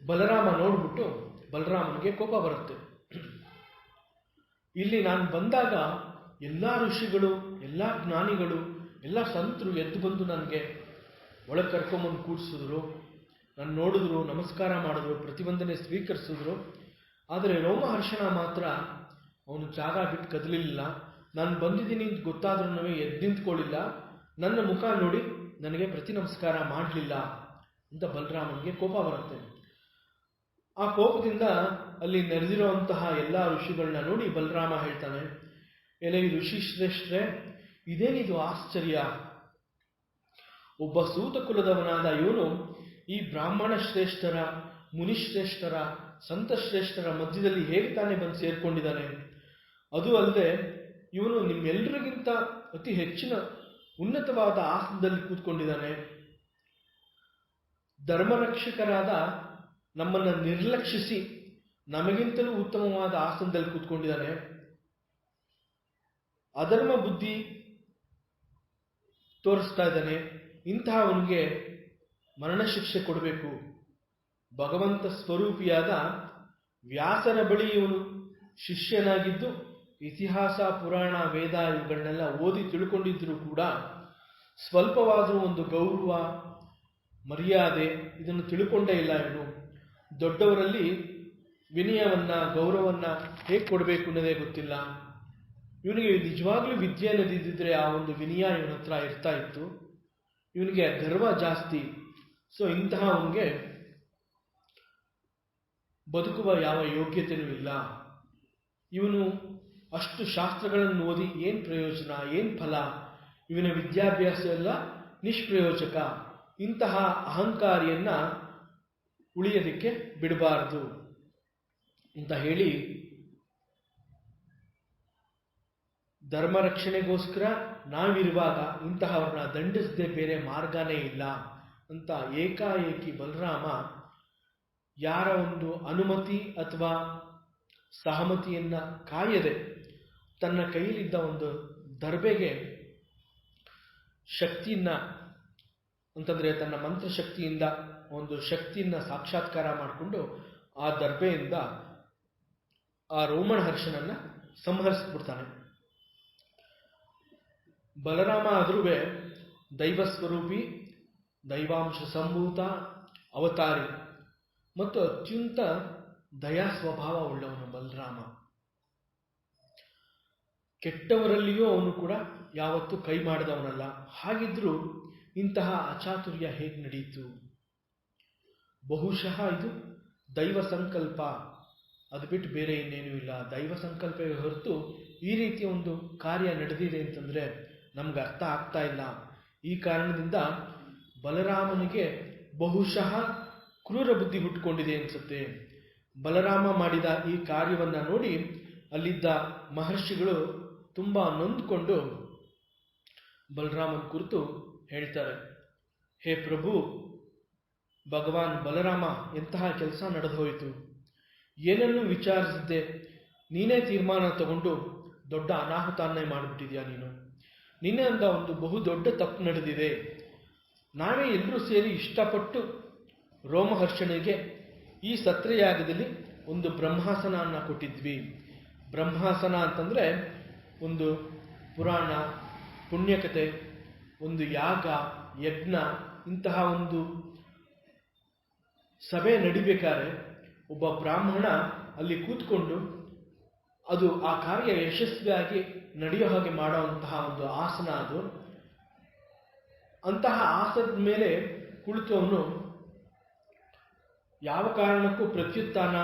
[SPEAKER 1] ಬಲರಾಮ ನೋಡ್ಬಿಟ್ಟು ಬಲರಾಮನಿಗೆ ಕೋಪ ಬರುತ್ತೆ. ಇಲ್ಲಿ ನಾನು ಬಂದಾಗ ಎಲ್ಲ ಋಷಿಗಳು, ಎಲ್ಲ ಜ್ಞಾನಿಗಳು, ಎಲ್ಲ ಸಂತರು ಎದ್ದು ಬಂದು ನನಗೆ ಒಳಗೆ ಕರ್ಕೊಂಬಂದು ಕೂಡಿಸಿದ್ರು, ನಾನು ನೋಡಿದ್ರು, ನಮಸ್ಕಾರ ಮಾಡಿದ್ರು, ಪ್ರತಿವಂದನೆ ಸ್ವೀಕರಿಸಿದ್ರು. ಆದರೆ ರೋಮಹರ್ಷಣ ಮಾತ್ರ ಅವನು ಜಾಗ ಬಿಟ್ಟು ಕದಲಿಲ್ಲ. ನಾನು ಬಂದಿದ್ದೀನಿ ಅಂತ ಗೊತ್ತಾದ್ರೂ ಎದ್ದು ನಿಂತ್ಕೊಳ್ಳಿಲ್ಲ, ನನ್ನ ಮುಖ ನೋಡಿ ನನಗೆ ಪ್ರತಿ ನಮಸ್ಕಾರ ಮಾಡಲಿಲ್ಲ ಅಂತ ಬಲರಾಮನಿಗೆ ಕೋಪ ಬರುತ್ತೆ. ಆ ಕೋಪದಿಂದ ಅಲ್ಲಿ ನೆರೆದಿರುವಂತಹ ಎಲ್ಲ ಋಷಿಗಳನ್ನ ನೋಡಿ ಬಲರಾಮ ಹೇಳ್ತಾನೆ, ಎಲೆ ಋಷಿ ಶ್ರೇಷ್ಠರೇ, ಇದೇನಿದು ಆಶ್ಚರ್ಯ, ಒಬ್ಬ ಸೂತ ಕುಲದವನಾದ ಇವನು ಈ ಬ್ರಾಹ್ಮಣ ಶ್ರೇಷ್ಠರ, ಮುನಿಶ್ರೇಷ್ಠರ, ಸಂತಶ್ರೇಷ್ಠರ ಮಧ್ಯದಲ್ಲಿ ಹೇಗೆ ತಾನೇ ಬಂದು ಸೇರ್ಕೊಂಡಿದ್ದಾನೆ? ಅದು ಅಲ್ಲದೆ ಇವನು ನಿಮ್ಮೆಲ್ಲರಿಗಿಂತ ಅತಿ ಹೆಚ್ಚಿನ ಉನ್ನತವಾದ ಆಸನದಲ್ಲಿ ಕೂತ್ಕೊಂಡಿದ್ದಾನೆ. ಧರ್ಮರಕ್ಷಕರಾದ ನಮ್ಮನ್ನು ನಿರ್ಲಕ್ಷಿಸಿ ನಮಗಿಂತಲೂ ಉತ್ತಮವಾದ ಆಸನದಲ್ಲಿ ಕೂತ್ಕೊಂಡಿದ್ದಾನೆ. ಅಧರ್ಮ ಬುದ್ಧಿ ತೋರಿಸ್ತಾ ಇದ್ದಾನೆ. ಇಂತಹವನಿಗೆ ಮರಣ ಶಿಕ್ಷೆ ಕೊಡಬೇಕು. ಭಗವಂತ ಸ್ವರೂಪಿಯಾದ ವ್ಯಾಸನ ಬಳಿ ಇವನು ಶಿಷ್ಯನಾಗಿದ್ದು ಇತಿಹಾಸ, ಪುರಾಣ, ವೇದ ಇವುಗಳನ್ನೆಲ್ಲ ಓದಿ ತಿಳ್ಕೊಂಡಿದ್ದರೂ ಕೂಡ ಸ್ವಲ್ಪವಾದರೂ ಒಂದು ಗೌರವ, ಮರ್ಯಾದೆ ಇದನ್ನು ತಿಳ್ಕೊಂಡೇ ಇಲ್ಲ ಇವನು. ದೊಡ್ಡವರಲ್ಲಿ ವಿನಯವನ್ನ, ಗೌರವವನ್ನು ಹೇಗೆ ಕೊಡಬೇಕು ಅನ್ನೋದೇ ಗೊತ್ತಿಲ್ಲ. ಇವನಿಗೆ ನಿಜವಾಗ್ಲೂ ವಿದ್ಯೆ ಅನ್ನೋದಿದ್ದರೆ ಆ ಒಂದು ವಿನಯ ಇವನ ಹತ್ರ ಇರ್ತಾ ಇತ್ತು. ಇವನಿಗೆ ಗರ್ವ ಜಾಸ್ತಿ. ಸೊ ಇಂತಹ ಅವನಿಗೆ ಬದುಕುವ ಯಾವ ಯೋಗ್ಯತೆಯೂ ಇಲ್ಲ. ಇವನು ಅಷ್ಟು ಶಾಸ್ತ್ರಗಳನ್ನು ಓದಿ ಏನು ಪ್ರಯೋಜನ, ಏನು ಫಲ? ಇವನ ವಿದ್ಯಾಭ್ಯಾಸ ಎಲ್ಲ ನಿಷ್ಪ್ರಯೋಜಕ. ಇಂತಹ ಅಹಂಕಾರಿಯನ್ನ ಉಳಿಯೋದಕ್ಕೆ ಬಿಡಬಾರದು ಅಂತ ಹೇಳಿ, ಧರ್ಮ ರಕ್ಷಣೆಗೋಸ್ಕರ ನಾವಿರುವಾಗ ಇಂತಹವ್ರನ್ನ ದಂಡಿಸದೆ ಬೇರೆ ಮಾರ್ಗನೇ ಇಲ್ಲ ಅಂತ ಏಕಾಏಕಿ ಬಲರಾಮ ಯಾರ ಒಂದು ಅನುಮತಿ ಅಥವಾ ಸಹಮತಿಯನ್ನ ಕಾಯದೆ ತನ್ನ ಕೈಯಲ್ಲಿದ್ದ ಒಂದು ದರ್ಬೆಗೆ ಶಕ್ತಿಯನ್ನ, ಅಂತಂದ್ರೆ ತನ್ನ ಮಂತ್ರಶಕ್ತಿಯಿಂದ ಒಂದು ಶಕ್ತಿಯನ್ನ ಸಾಕ್ಷಾತ್ಕಾರ ಮಾಡಿಕೊಂಡು ಆ ದರ್ಬೆಯಿಂದ ಆ ರೋಮಣ ಹರ್ಷನನ್ನ ಸಂಹರಿಸ್ಬಿಡ್ತಾನೆ. ಬಲರಾಮ ಆದ್ರೂ ದೈವ ಸ್ವರೂಪಿ, ದೈವಾಂಶ ಸಂಭೂತ, ಅವತಾರಿ ಮತ್ತು ಅತ್ಯಂತ ದಯಾ ಸ್ವಭಾವ ಉಳ್ಳವನು ಬಲರಾಮ. ಕೆಟ್ಟವರಲ್ಲಿಯೂ ಅವನು ಕೂಡ ಯಾವತ್ತೂ ಕೈ ಮಾಡಿದವನಲ್ಲ. ಹಾಗಿದ್ರೂ ಇಂತಹ ಅಚಾತುರ್ಯ ಹೇಗೆ ನಡೆಯಿತು? ಬಹುಶಃ ಇದು ದೈವ ಸಂಕಲ್ಪ, ಅದು ಬಿಟ್ಟು ಬೇರೆ ಇನ್ನೇನೂ ಇಲ್ಲ. ದೈವ ಸಂಕಲ್ಪವೇ ಹೊರತು ಈ ರೀತಿಯ ಒಂದು ಕಾರ್ಯ ನಡೆದಿದೆ ಅಂತಂದ್ರೆ ನಮ್ಗೆ ಅರ್ಥ ಆಗ್ತಾ ಇಲ್ಲ. ಈ ಕಾರಣದಿಂದ ಬಲರಾಮನಿಗೆ ಬಹುಶಃ ಕ್ರೂರ ಬುದ್ಧಿ ಹುಟ್ಟುಕೊಂಡಿದೆ ಅನ್ಸುತ್ತೆ. ಬಲರಾಮ ಮಾಡಿದ ಈ ಕಾರ್ಯವನ್ನ ನೋಡಿ ಅಲ್ಲಿದ್ದ ಮಹರ್ಷಿಗಳು ತುಂಬಾ ನೊಂದ್ಕೊಂಡು ಬಲರಾಮನ ಕುರಿತು ಹೇಳ್ತಾರೆ, ಹೇ ಪ್ರಭು, ಭಗವಾನ್ ಬಲರಾಮ ಎಂತಹ ಕೆಲಸ ನಡೆದು ಹೋಯಿತು, ಏನನ್ನೂ ವಿಚಾರಿಸದೆ ನೀನೇ ತೀರ್ಮಾನ ತಗೊಂಡು ದೊಡ್ಡ ಅನಾಹುತಾನ್ನೇ ಮಾಡಿಬಿಟ್ಟಿದ್ಯಾ ನೀನು. ನಿನ್ನೆಯಿಂದ ಒಂದು ಬಹು ದೊಡ್ಡ ತಪ್ಪು ನಡೆದಿದೆ. ನಾವೇ ಎಲ್ಲರೂ ಸೇರಿ ಇಷ್ಟಪಟ್ಟು ರೋಮಹರ್ಷನಿಗೆ ಈ ಸತ್ರಯಾಗದಲ್ಲಿ ಒಂದು ಬ್ರಹ್ಮಾಸನ ಕೊಟ್ಟಿದ್ವಿ. ಬ್ರಹ್ಮಾಸನ ಅಂತಂದ್ರೆ ಒಂದು ಪುರಾಣ, ಪುಣ್ಯಕತೆ, ಒಂದು ಯಾಗ, ಯಜ್ಞ, ಇಂತಹ ಒಂದು ಸಭೆ ನಡಿಬೇಕಾದ್ರೆ ಒಬ್ಬ ಬ್ರಾಹ್ಮಣ ಅಲ್ಲಿ ಕೂತ್ಕೊಂಡು ಅದು ಆ ಕಾರ್ಯ ಯಶಸ್ವಿಯಾಗಿ ನಡೆಯೋ ಹಾಗೆ ಮಾಡುವಂತಹ ಒಂದು ಆಸನ ಅದು. ಅಂತಹ ಆಸನದ ಮೇಲೆ ಕುಳಿತವನು ಯಾವ ಕಾರಣಕ್ಕೂ ಪ್ರತ್ಯುತ್ಥಾನ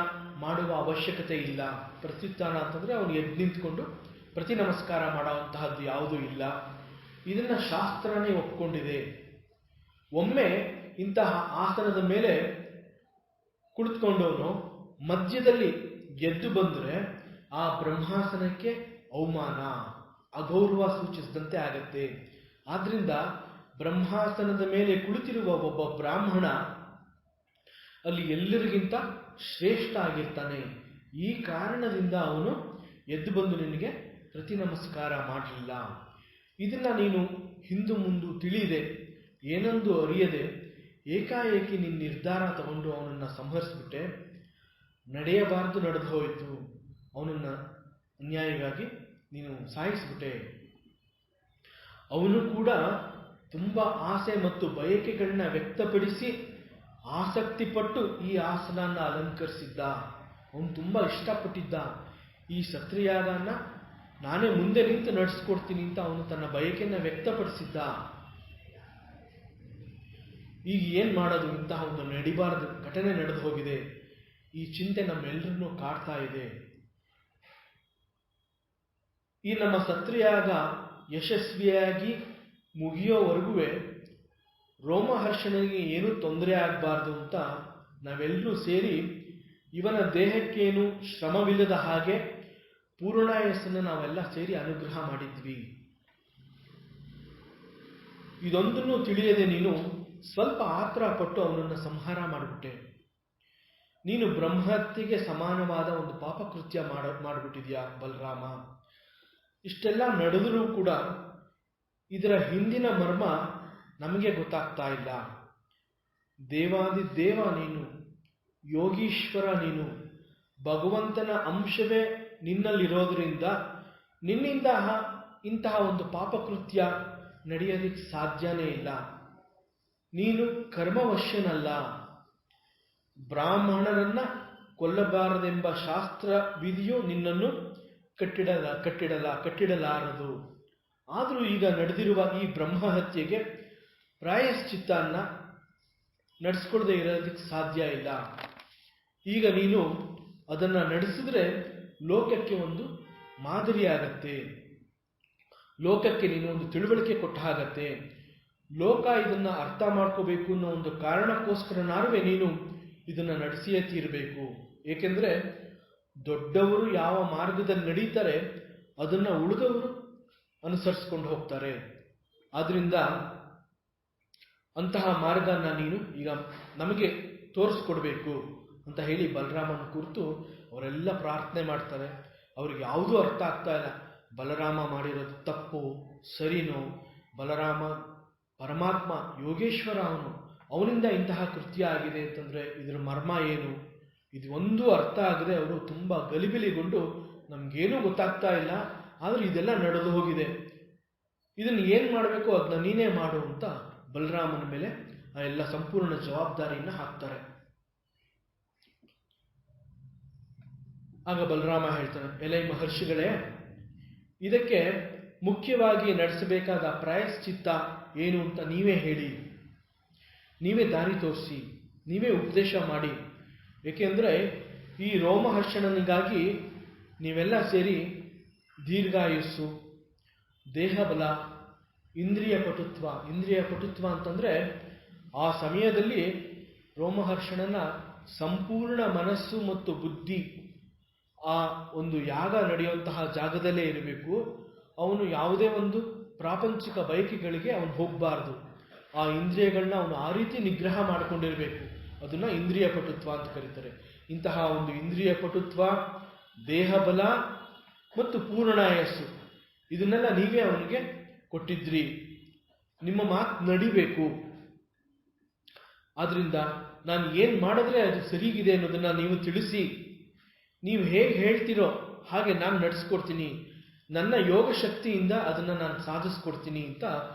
[SPEAKER 1] ಮಾಡುವ ಅವಶ್ಯಕತೆ ಇಲ್ಲ. ಪ್ರತ್ಯುತ್ಥಾನ ಅಂತಂದ್ರೆ ಅವನು ಎದ್ದು ನಿಂತ್ಕೊಂಡು ಪ್ರತಿ ನಮಸ್ಕಾರ ಮಾಡುವಂತಹದ್ದು ಯಾವುದೂ ಇಲ್ಲ. ಇದನ್ನ ಶಾಸ್ತ್ರನೇ ಒಪ್ಕೊಂಡಿದೆ. ಒಮ್ಮೆ ಇಂತಹ ಆಸನದ ಮೇಲೆ ಕುಳಿತುಕೊಂಡವನು ಮಧ್ಯದಲ್ಲಿ ಎದ್ದು ಬಂದರೆ ಆ ಬ್ರಹ್ಮಾಸನಕ್ಕೆ ಅವಮಾನ, ಅಗೌರವ ಸೂಚಿಸಿದಂತೆ ಆಗತ್ತೆ. ಆದ್ರಿಂದ ಬ್ರಹ್ಮಾಸನದ ಮೇಲೆ ಕುಳಿತಿರುವ ಒಬ್ಬ ಬ್ರಾಹ್ಮಣ ಅಲ್ಲಿ ಎಲ್ಲರಿಗಿಂತ ಶ್ರೇಷ್ಠ ಆಗಿರ್ತಾನೆ. ಈ ಕಾರಣದಿಂದ ಅವನು ಎದ್ದು ಬಂದು ನಿನಗೆ ಪ್ರತಿ ನಮಸ್ಕಾರ ಮಾಡಲಿಲ್ಲ. ಇದನ್ನ ನೀನು ಹಿಂದು ಮುಂದು ತಿಳಿಯದೆ, ಏನೊಂದು ಅರಿಯದೆ ಏಕಾಏಕಿ ನಿನ್ನ ನಿರ್ಧಾರ ತಗೊಂಡು ಅವನನ್ನ ಸಂಹರಿಸ್ಬಿಟ್ಟೆ. ನಡೆಯಬಾರದು ನಡೆದು ಹೋಯಿತು. ಅವನನ್ನ ಅನ್ಯಾಯವಾಗಿ ನೀನು ಸಾಯಿಸ್ಬಿಟ್ಟೆ. ಅವನು ಕೂಡ ತುಂಬಾ ಆಸೆ ಮತ್ತು ಬಯಕೆಗಳನ್ನ ವ್ಯಕ್ತಪಡಿಸಿ ಆಸಕ್ತಿ ಪಟ್ಟು ಈ ಆಸನನ್ನ ಅಲಂಕರಿಸಿದ್ದ. ಅವನು ತುಂಬಾ ಇಷ್ಟಪಟ್ಟಿದ್ದ. ಈ ಸತ್ರಿಯಾಗನ ನಾನೇ ಮುಂದೆ ನಿಂತು ನಡೆಸ್ಕೊಡ್ತೀನಿ ಅಂತ ಅವನು ತನ್ನ ಬಯಕೆಯನ್ನು ವ್ಯಕ್ತಪಡಿಸಿದ್ದ. ಈಗ ಏನು ಮಾಡೋದು? ಇಂತಹ ಒಂದು ನಡಿಬಾರದು ಘಟನೆ ನಡೆದು ಹೋಗಿದೆ. ಈ ಚಿಂತೆ ನಮ್ಮೆಲ್ಲರನ್ನೂ ಕಾಡ್ತಾ ಇದೆ. ಈ ನಮ್ಮ ಸತ್ರಿಯಾಗ ಯಶಸ್ವಿಯಾಗಿ ಮುಗಿಯೋವರೆಗೂ ರೋಮಹರ್ಷನಿಗೆ ಏನೂ ತೊಂದರೆ ಆಗಬಾರ್ದು ಅಂತ ನಾವೆಲ್ಲರೂ ಸೇರಿ ಇವನ ದೇಹಕ್ಕೇನು ಶ್ರಮವಿಲ್ಲದ ಹಾಗೆ ಪೂರ್ಣಾಯಸ್ಸನ್ನು ನಾವೆಲ್ಲ ಸೇರಿ ಅನುಗ್ರಹ ಮಾಡಿದ್ವಿ. ಇದೊಂದನ್ನು ತಿಳಿಯದೆ ನೀನು ಸ್ವಲ್ಪ ಆತರ ಪಟ್ಟು ಅವನನ್ನು ಸಂಹಾರ ಮಾಡಿಬಿಟ್ಟೆ. ನೀನು ಬ್ರಹ್ಮಹತ್ಯೆಗೆ ಸಮಾನವಾದ ಒಂದು ಪಾಪಕೃತ್ಯ ಮಾಡಿಬಿಟ್ಟಿದ್ಯಾ ಬಲರಾಮ. ಇಷ್ಟೆಲ್ಲ ನಡೆದರೂ ಕೂಡ ಇದರ ಹಿಂದಿನ ಮರ್ಮ ನಮಗೆ ಗೊತ್ತಾಗ್ತಾ ಇಲ್ಲ. ದೇವಾದಿದೇವ ನೀನು, ಯೋಗೀಶ್ವರ ನೀನು, ಭಗವಂತನ ಅಂಶವೇ ನಿನ್ನಲ್ಲಿರೋದ್ರಿಂದ ನಿನ್ನಿಂದ ಇಂತಹ ಒಂದು ಪಾಪಕೃತ್ಯ ನಡೆಯೋದಕ್ಕೆ ಸಾಧ್ಯನೇ ಇಲ್ಲ. ನೀನು ಕರ್ಮವಶ್ಯನಲ್ಲ. ಬ್ರಾಹ್ಮಣರನ್ನ ಕೊಲ್ಲಬಾರದೆಂಬ ಶಾಸ್ತ್ರ ವಿಧಿಯು ನಿನ್ನನ್ನು ಕಟ್ಟಿಡಲಾರದು. ಆದರೂ ಈಗ ನಡೆದಿರುವ ಈ ಬ್ರಹ್ಮಹತ್ಯೆಗೆ ಪ್ರಾಯಶ್ಚಿತ್ತನ್ನ ನಡೆಸ್ಕೊಳ್ದೇ ಇರೋದಕ್ಕೆ ಸಾಧ್ಯ ಇಲ್ಲ. ಈಗ ನೀನು ಅದನ್ನು ನಡೆಸಿದ್ರೆ ಲೋಕಕ್ಕೆ ಒಂದು ಮಾದರಿಯಾಗತ್ತೆ, ಲೋಕಕ್ಕೆ ನೀನು ಒಂದು ತಿಳುವಳಿಕೆ ಕೊಟ್ಟ ಹಾಗತ್ತೆ. ಲೋಕ ಇದನ್ನು ಅರ್ಥ ಮಾಡ್ಕೋಬೇಕು ಅನ್ನೋ ಒಂದು ಕಾರಣಕ್ಕೋಸ್ಕರನಾರುವೆ ನೀನು ಇದನ್ನು ನಡೆಸಿಯೇ ತೀರಬೇಕು. ಏಕೆಂದರೆ ದೊಡ್ಡವರು ಯಾವ ಮಾರ್ಗದಲ್ಲಿ ನಡೀತಾರೆ ಅದನ್ನು ಉಳಿದವರು ಅನುಸರಿಸ್ಕೊಂಡು ಹೋಗ್ತಾರೆ. ಆದ್ದರಿಂದ ಅಂತಹ ಮಾರ್ಗನ ನೀನು ಈಗ ನಮಗೆ ತೋರಿಸ್ಕೊಡ್ಬೇಕು ಅಂತ ಹೇಳಿ ಬಲರಾಮನ ಕುರಿತು ಅವರೆಲ್ಲ ಪ್ರಾರ್ಥನೆ ಮಾಡ್ತಾರೆ. ಅವ್ರಿಗೆ ಯಾವುದೂ ಅರ್ಥ ಆಗ್ತಾ ಇಲ್ಲ. ಬಲರಾಮ ಮಾಡಿರೋದು ತಪ್ಪು ಸರಿನೋ, ಬಲರಾಮ ಪರಮಾತ್ಮ ಯೋಗೇಶ್ವರ ಅವನಿಂದ ಇಂತಹ ಕೃತ್ಯ ಆಗಿದೆ ಅಂತಂದರೆ ಇದರ ಮರ್ಮ ಏನು, ಇದು ಒಂದು ಅರ್ಥ ಆಗದೆ ಅವರು ತುಂಬ ಗಲಿಬಿಲಿಗೊಂಡು ನಮಗೇನೂ ಗೊತ್ತಾಗ್ತಾ ಇಲ್ಲ, ಆದರೆ ಇದೆಲ್ಲ ನಡೆದು ಹೋಗಿದೆ, ಇದನ್ನು ಏನು ಮಾಡಬೇಕು ಅದನ್ನ ನೀನೇ ಮಾಡು ಅಂತ ಬಲರಾಮನ ಮೇಲೆ ಆ ಎಲ್ಲ ಸಂಪೂರ್ಣ ಜವಾಬ್ದಾರಿಯನ್ನು ಹಾಕ್ತಾರೆ. ಆಗ ಬಲರಾಮ ಹೇಳ್ತಾನೆ, ಎಲೈ ಮಹರ್ಷಿಗಳೇ, ಇದಕ್ಕೆ ಮುಖ್ಯವಾಗಿ ನಡೆಸಬೇಕಾದ ಪ್ರಾಯಶ್ಚಿತ್ತ ಏನು ಅಂತ ನೀವೇ ಹೇಳಿ, ನೀವೇ ದಾರಿ ತೋರಿಸಿ, ನೀವೇ ಉಪದೇಶ ಮಾಡಿ. ಏಕೆಂದರೆ ಈ ರೋಮಹರ್ಷಣನಿಗಾಗಿ ನೀವೆಲ್ಲ ಸೇರಿ ದೀರ್ಘಾಯುಸ್ಸು, ದೇಹಬಲ, ಇಂದ್ರಿಯ ಪಟುತ್ವ ಅಂತಂದರೆ ಆ ಸಮಯದಲ್ಲಿ ರೋಮಹರ್ಷಣನ ಸಂಪೂರ್ಣ ಮನಸ್ಸು ಮತ್ತು ಬುದ್ಧಿ ಆ ಒಂದು ಯಾಗ ನಡೆಯುವಂತಹ ಜಾಗದಲ್ಲೇ ಇರಬೇಕು. ಅವನು ಯಾವುದೇ ಒಂದು ಪ್ರಾಪಂಚಿಕ ಬಯಕೆಗಳಿಗೆ ಅವನು ಹೋಗಬಾರ್ದು. ಆ ಇಂದ್ರಿಯಗಳನ್ನ ಅವನು ಆ ರೀತಿ ನಿಗ್ರಹ ಮಾಡಿಕೊಂಡಿರಬೇಕು. ಅದನ್ನ ಇಂದ್ರಿಯ ಪಟುತ್ವ ಅಂತ ಕರೀತಾರೆ. ಇಂತಹ ಒಂದು ಇಂದ್ರಿಯ ಪಟುತ್ವ, ದೇಹಬಲ ಮತ್ತು ಪೂರ್ಣಾಯಸ್ಸು ಇದನ್ನೆಲ್ಲ ನೀವೇ ಅವನಿಗೆ ಕೊಟ್ಟಿದ್ರಿ. ನಿಮ್ಮ ಮಾತು ನಡಿಬೇಕು. ಆದ್ರಿಂದ ನಾನು ಏನು ಮಾಡಿದ್ರೆ ಅದು ಸರಿಗಿದೆ ಅನ್ನೋದನ್ನ ನೀವು ತಿಳಿಸಿ, ನೀವು ಹೇಗೆ ಹೇಳ್ತೀರೋ ಹಾಗೆ ನಾನು ನಡೆಸ್ಕೊಡ್ತೀನಿ, ನನ್ನ ಯೋಗ ಶಕ್ತಿಯಿಂದ ಅದನ್ನು ನಾನು ಸಾಧಿಸ್ಕೊಡ್ತೀನಿ ಅಂತ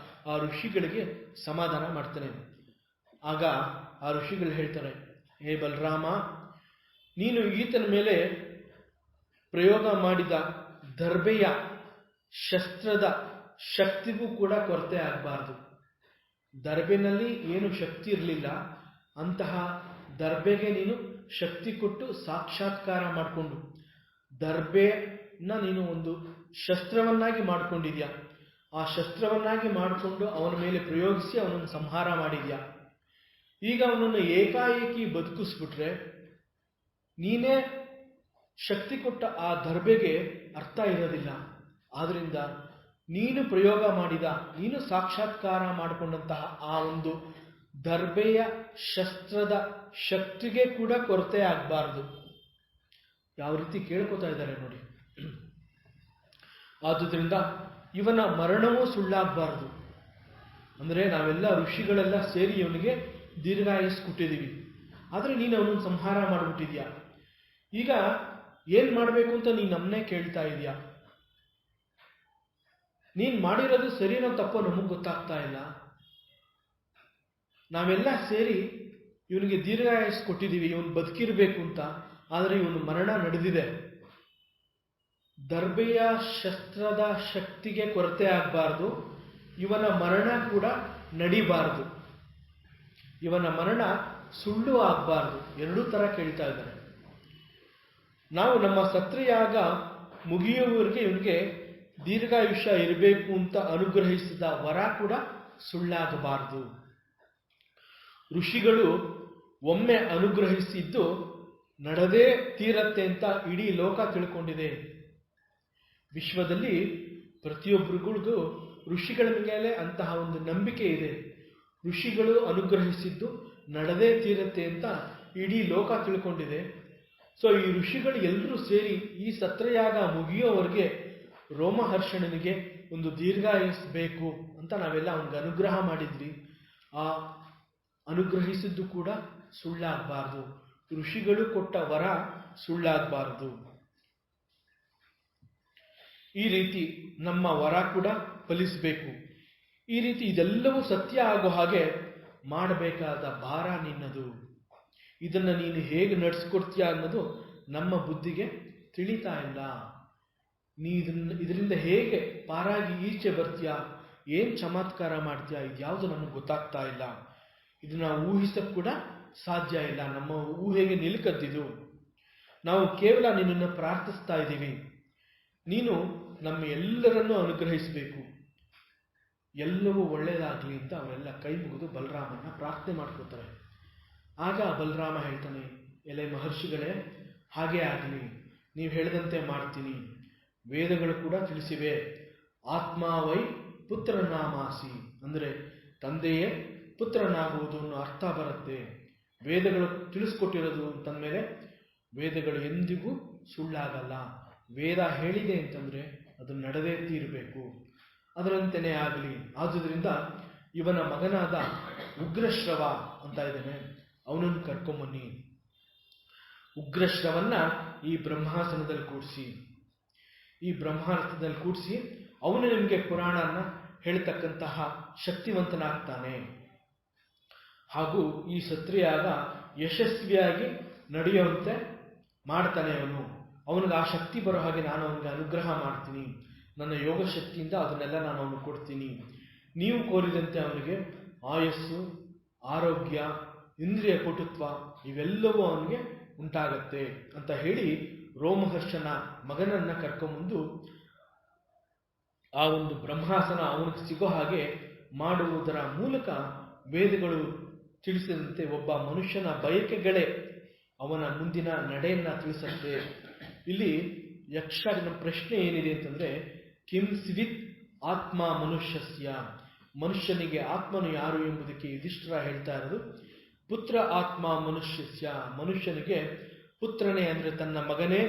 [SPEAKER 1] ಆ ಋಷಿಗಳಿಗೆ ಸಮಾಧಾನ ಮಾಡ್ತಾನೆ. ಆಗ ಆ ಋಷಿಗಳು ಹೇಳ್ತಾರೆ, ಹೇ ಬಲರಾಮ, ನೀನು ಈತನ ಮೇಲೆ ಪ್ರಯೋಗ ಮಾಡಿದ ದರ್ಬೆಯ ಶಸ್ತ್ರದ ಶಕ್ತಿಗೂ ಕೂಡ ಕೊರತೆ ಆಗಬಾರ್ದು. ದರ್ಬೆನಲ್ಲಿ ಏನು ಶಕ್ತಿ ಇರಲಿಲ್ಲ, ಅಂತಹ ದರ್ಬೆಗೆ ನೀನು ಶಕ್ತಿ ಕೊಟ್ಟು ಸಾಕ್ಷಾತ್ಕಾರ ಮಾಡಿಕೊಂಡು ದರ್ಬೆನ ನೀನು ಒಂದು ಶಸ್ತ್ರವನ್ನಾಗಿ ಮಾಡಿಕೊಂಡಿದ್ಯಾ. ಆ ಶಸ್ತ್ರವನ್ನಾಗಿ ಮಾಡಿಕೊಂಡು ಅವನ ಮೇಲೆ ಪ್ರಯೋಗಿಸಿ ಅವನನ್ನು ಸಂಹಾರ ಮಾಡಿದ್ಯಾ. ಈಗ ಅವನನ್ನು ಏಕಾಏಕಿ ಬದುಕಿಸ್ಬಿಟ್ರೆ ನೀನೇ ಶಕ್ತಿ ಕೊಟ್ಟ ಆ ದರ್ಬೆಗೆ ಅರ್ಥ ಇರೋದಿಲ್ಲ. ಆದ್ರಿಂದ ನೀನು ಪ್ರಯೋಗ ಮಾಡಿದ, ನೀನು ಸಾಕ್ಷಾತ್ಕಾರ ಮಾಡಿಕೊಂಡಂತಹ ಆ ಒಂದು ದರ್ಬೆಯ ಶಸ್ತ್ರದ ಶಕ್ತಿಗೆ ಕೂಡ ಕೊರತೆ ಆಗಬಾರ್ದು. ಯಾವ ರೀತಿ ಕೇಳ್ಕೊತಾ ಇದ್ದಾರೆ ನೋಡಿ. ಆದುದರಿಂದ ಇವನ ಮರಣವೂ ಸುಳ್ಳಾಗಬಾರ್ದು. ಅಂದರೆ ನಾವೆಲ್ಲ ಋಷಿಗಳೆಲ್ಲ ಸೇರಿ ಇವನಿಗೆ ದೀರ್ಘಾಯಸ್ಸು ಕೊಟ್ಟಿದ್ದೀವಿ, ಆದರೆ ನೀನು ಅವನನ್ನು ಸಂಹಾರ ಮಾಡಿಬಿಟ್ಟಿದ್ಯಾ. ಈಗ ಏನು ಮಾಡಬೇಕು ಅಂತ ನೀನು ನಮ್ಮನ್ನೇ ಕೇಳ್ತಾ ಇದೆಯಾ. ನೀನು ಮಾಡಿರೋದು ಸರಿನೋ ತಪ್ಪೋ ನಮಗೆ ಗೊತ್ತಾಗ್ತಾ ಇಲ್ಲ. ನಾವೆಲ್ಲ ಸೇರಿ ಇವನಿಗೆ ದೀರ್ಘಾಯಸ್ಸು ಕೊಟ್ಟಿದ್ದೀವಿ, ಇವನು ಬದುಕಿರಬೇಕು ಅಂತ, ಆದರೆ ಇವನು ಮರಣ ನಡೆದಿದೆ. ದರ್ಬೆಯ ಶಸ್ತ್ರದ ಶಕ್ತಿಗೆ ಕೊರತೆ ಆಗಬಾರ್ದು, ಇವನ ಮರಣ ಕೂಡ ನಡಿಬಾರ್ದು, ಇವನ ಮರಣ ಸುಳ್ಳು ಆಗಬಾರ್ದು. ಎರಡೂ ಥರ ಕೇಳ್ತಾ ಇದ್ದಾರೆ. ನಾವು ನಮ್ಮ ಸತ್ರಯಾಗ ಮುಗಿಯುವವರೆಗೆ ಇವನಿಗೆ ದೀರ್ಘಾಯುಷ್ಯ ಇರಬೇಕು ಅಂತ ಅನುಗ್ರಹಿಸಿದ ವರ ಕೂಡ ಸುಳ್ಳಾಗಬಾರದು. ಋಷಿಗಳು ಒಮ್ಮೆ ಅನುಗ್ರಹಿಸಿದ್ದು ನಡೆದೇ ತೀರತ್ತೆ ಅಂತ ಇಡೀ ಲೋಕ ತಿಳ್ಕೊಂಡಿದೆ. ವಿಶ್ವದಲ್ಲಿ ಪ್ರತಿಯೊಬ್ಬರಿಗೂ ಋಷಿಗಳ ಮೇಲೆ ಅಂತಹ ಒಂದು ನಂಬಿಕೆ ಇದೆ. ಋಷಿಗಳು ಅನುಗ್ರಹಿಸಿದ್ದು ನಡೆದೇ ತೀರತ್ತೆ ಅಂತ ಇಡೀ ಲೋಕ ತಿಳ್ಕೊಂಡಿದೆ. ಸೊ ಈ ಋಷಿಗಳು ಎಲ್ಲರೂ ಸೇರಿ ಈ ಸತ್ರಯಾಗ ಮುಗಿಯೋವರೆಗೆ ರೋಮಹರ್ಷಣನಿಗೆ ಒಂದು ದೀರ್ಘಾಯುಸ್ ಬೇಕು ಅಂತ ನಾವೆಲ್ಲ ಅವನಿಗೆ ಅನುಗ್ರಹ ಮಾಡಿದ್ವಿ. ಆ ಅನುಗ್ರಹಿಸಿದ್ದು ಕೂಡ ಸುಳ್ಳಾಗಬಾರ್ದು. ಋಷಿಗಳು ಕೊಟ್ಟ ವರ ಸುಳ್ಳಾಗಬಾರದು. ಈ ರೀತಿ ನಮ್ಮ ವರ ಕೂಡ ಫಲಿಸಬೇಕು. ಈ ರೀತಿ ಇದೆಲ್ಲವೂ ಸತ್ಯ ಆಗೋ ಹಾಗೆ ಮಾಡಬೇಕಾದ ಭಾರ ನಿನ್ನದು. ಇದನ್ನು ನೀನು ಹೇಗೆ ನಡೆಸ್ಕೊಡ್ತೀಯ ಅನ್ನೋದು ನಮ್ಮ ಬುದ್ಧಿಗೆ ತಿಳಿತಾ ಇಲ್ಲ. ನೀ ಇದರಿಂದ ಹೇಗೆ ಪಾರಾಗಿ ಈಚೆ ಬರ್ತೀಯ, ಏನು ಚಮತ್ಕಾರ ಮಾಡ್ತೀಯ, ಇದ್ಯಾವುದು ನಮಗೆ ಗೊತ್ತಾಗ್ತಾ ಇಲ್ಲ. ಇದನ್ನ ಊಹಿಸಕ್ಕೆ ಕೂಡ ಸಾಧ್ಯ ಇಲ್ಲ. ನಮ್ಮ ಊಹೆಗೆ ನಿಲುಕದ್ದಿದು. ನಾವು ಕೇವಲ ನಿನ್ನನ್ನು ಪ್ರಾರ್ಥಿಸ್ತಾ ಇದ್ದೀವಿ. ನೀನು ನಮ್ಮ ಎಲ್ಲರನ್ನೂ ಅನುಗ್ರಹಿಸಬೇಕು, ಎಲ್ಲವೂ ಒಳ್ಳೆಯದಾಗಲಿ ಅಂತ ಅವರೆಲ್ಲ ಕೈ ಮುಗಿದು ಬಲರಾಮನ ಪ್ರಾರ್ಥನೆ ಮಾಡ್ಕೋತಾರೆ. ಆಗ ಬಲರಾಮ ಹೇಳ್ತಾನೆ, ಎಲೆ ಮಹರ್ಷಿಗಳೇ, ಹಾಗೇ ಆಗಲಿ, ನೀವು ಹೇಳಿದಂತೆ ಮಾಡ್ತೀನಿ. ವೇದಗಳು ಕೂಡ ತಿಳಿಸಿವೆ, ಆತ್ಮಾವೈ ಪುತ್ರನಾಮಾಸಿ, ಅಂದರೆ ತಂದೆಯೇ ಪುತ್ರನಾಗುವುದು ಅನ್ನೋ ಅರ್ಥ ಬರುತ್ತೆ. ವೇದಗಳು ತಿಳಿಸ್ಕೊಟ್ಟಿರೋದು ಅಂತಂದಮೇಲೆ ವೇದಗಳು ಎಂದಿಗೂ ಸುಳ್ಳಾಗಲ್ಲ. ವೇದ ಹೇಳಿದೆ ಅಂತಂದರೆ ಅದು ನಡೆದೇ ತೀರಬೇಕು, ಅದರಂತೆಯೇ ಆಗಲಿ. ಆದುದರಿಂದ ಇವನ ಮಗನಾದ ಉಗ್ರಶ್ರವ ಅಂತ ಇದ್ದಾನೆ, ಅವನನ್ನು ಕರ್ಕೊಂಬನ್ನಿ. ಉಗ್ರಶ್ರವನ್ನ ಈ ಬ್ರಹ್ಮಾಸನದಲ್ಲಿ ಕೂಡಿಸಿ, ಈ ಬ್ರಹ್ಮಾಸನದಲ್ಲಿ ಕೂಡಿಸಿ ಅವನು ನಿಮಗೆ ಪುರಾಣನ ಹೇಳ್ತಕ್ಕಂತಹ ಶಕ್ತಿವಂತನಾಗ್ತಾನೆ. ಹಾಗೂ ಈ ಸತ್ರಿಯಾಗ ಯಶಸ್ವಿಯಾಗಿ ನಡೆಯುವಂತೆ ಮಾಡ್ತಾನೆ. ಅವನಿಗೆ ಆ ಶಕ್ತಿ ಬರೋ ಹಾಗೆ ನಾನು ಅವನಿಗೆ ಅನುಗ್ರಹ ಮಾಡ್ತೀನಿ. ನನ್ನ ಯೋಗ ಶಕ್ತಿಯಿಂದ ಅದನ್ನೆಲ್ಲ ನಾನು ಅವನಿಗೆ ಕೊಡ್ತೀನಿ. ನೀವು ಕೋರಿದಂತೆ ಅವನಿಗೆ ಆಯಸ್ಸು, ಆರೋಗ್ಯ, ಇಂದ್ರಿಯ ಪಟುತ್ವ ಇವೆಲ್ಲವೂ ಅವನಿಗೆ ಉಂಟಾಗತ್ತೆ ಅಂತ ಹೇಳಿ ರೋಮಹರ್ಷನ ಮಗನನ್ನ ಕರ್ಕೊಂಬಂದು ಆ ಒಂದು ಬ್ರಹ್ಮಾಸನ ಅವನಿಗೆ ಸಿಗೋ ಹಾಗೆ ಮಾಡುವುದರ ಮೂಲಕ ವೇದಗಳು ತಿಳಿಸಿದಂತೆ ಒಬ್ಬ ಮನುಷ್ಯನ ಬಯಕೆಗಳೇ ಅವನ ಮುಂದಿನ ನಡೆಯನ್ನ ತಿಳಿಸುತ್ತೆ. ಇಲ್ಲಿ ಯಕ್ಷನ ಪ್ರಶ್ನೆ ಏನಿದೆ ಅಂತಂದ್ರೆ, ಕಿಂ ಸಿವಿತ್ ಆತ್ಮ ಮನುಷ್ಯಸ್ಯ, ಮನುಷ್ಯನಿಗೆ ಆತ್ಮನು ಯಾರು ಎಂಬುದಕ್ಕೆ ಯುಧಿಷ್ಠಿರ ಹೇಳ್ತಾ ಇರೋದು ಪುತ್ರ ಆತ್ಮ ಮನುಷ್ಯಸ್ಯ, ಮನುಷ್ಯನಿಗೆ ಪುತ್ರನೇ ಅಂದರೆ ತನ್ನ ಮಗನೇ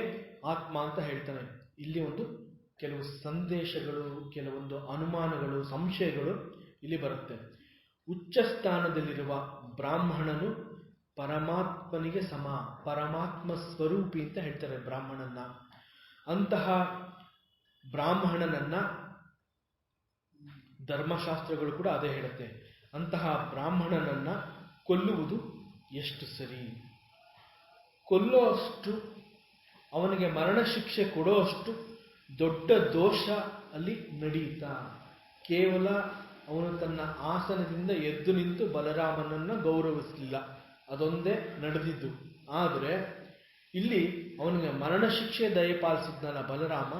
[SPEAKER 1] ಆತ್ಮ ಅಂತ ಹೇಳ್ತಾನೆ. ಇಲ್ಲಿ ಒಂದು ಕೆಲವು ಸಂದೇಶಗಳು, ಕೆಲವೊಂದು ಅನುಮಾನಗಳು, ಸಂಶಯಗಳು ಇಲ್ಲಿ ಬರುತ್ತೆ. ಉಚ್ಚ ಸ್ಥಾನದಲ್ಲಿರುವ ಬ್ರಾಹ್ಮಣನು ಪರಮಾತ್ಮನಿಗೆ ಸಮ, ಪರಮಾತ್ಮ ಸ್ವರೂಪಿ ಅಂತ ಹೇಳ್ತಾರೆ ಬ್ರಾಹ್ಮಣನ. ಅಂತಹ ಬ್ರಾಹ್ಮಣನನ್ನ ಧರ್ಮಶಾಸ್ತ್ರಗಳು ಕೂಡ ಅದೇ ಹೇಳುತ್ತೆ. ಅಂತಹ ಬ್ರಾಹ್ಮಣನನ್ನ ಕೊಲ್ಲುವುದು ಎಷ್ಟು ಸರಿ? ಕೊಲ್ಲೋ ಅಷ್ಟು, ಅವನಿಗೆ ಮರಣ ಶಿಕ್ಷೆ ಕೊಡೋ ಅಷ್ಟು ದೊಡ್ಡ ದೋಷ ಅಲ್ಲಿ ನಡೆಯುತ್ತಾ? ಕೇವಲ ಅವನು ತನ್ನ ಆಸನದಿಂದ ಎದ್ದು ನಿಂತು ಬಲರಾಮನನ್ನ ಗೌರವಿಸಲಿಲ್ಲ, ಅದೊಂದೇ ನಡೆದಿದ್ದು. ಆದರೆ ಇಲ್ಲಿ ಅವನಿಗೆ ಮರಣ ಶಿಕ್ಷೆ ದಯಪಾಲಿಸಿದ್ನಲ್ಲ ಬಲರಾಮ,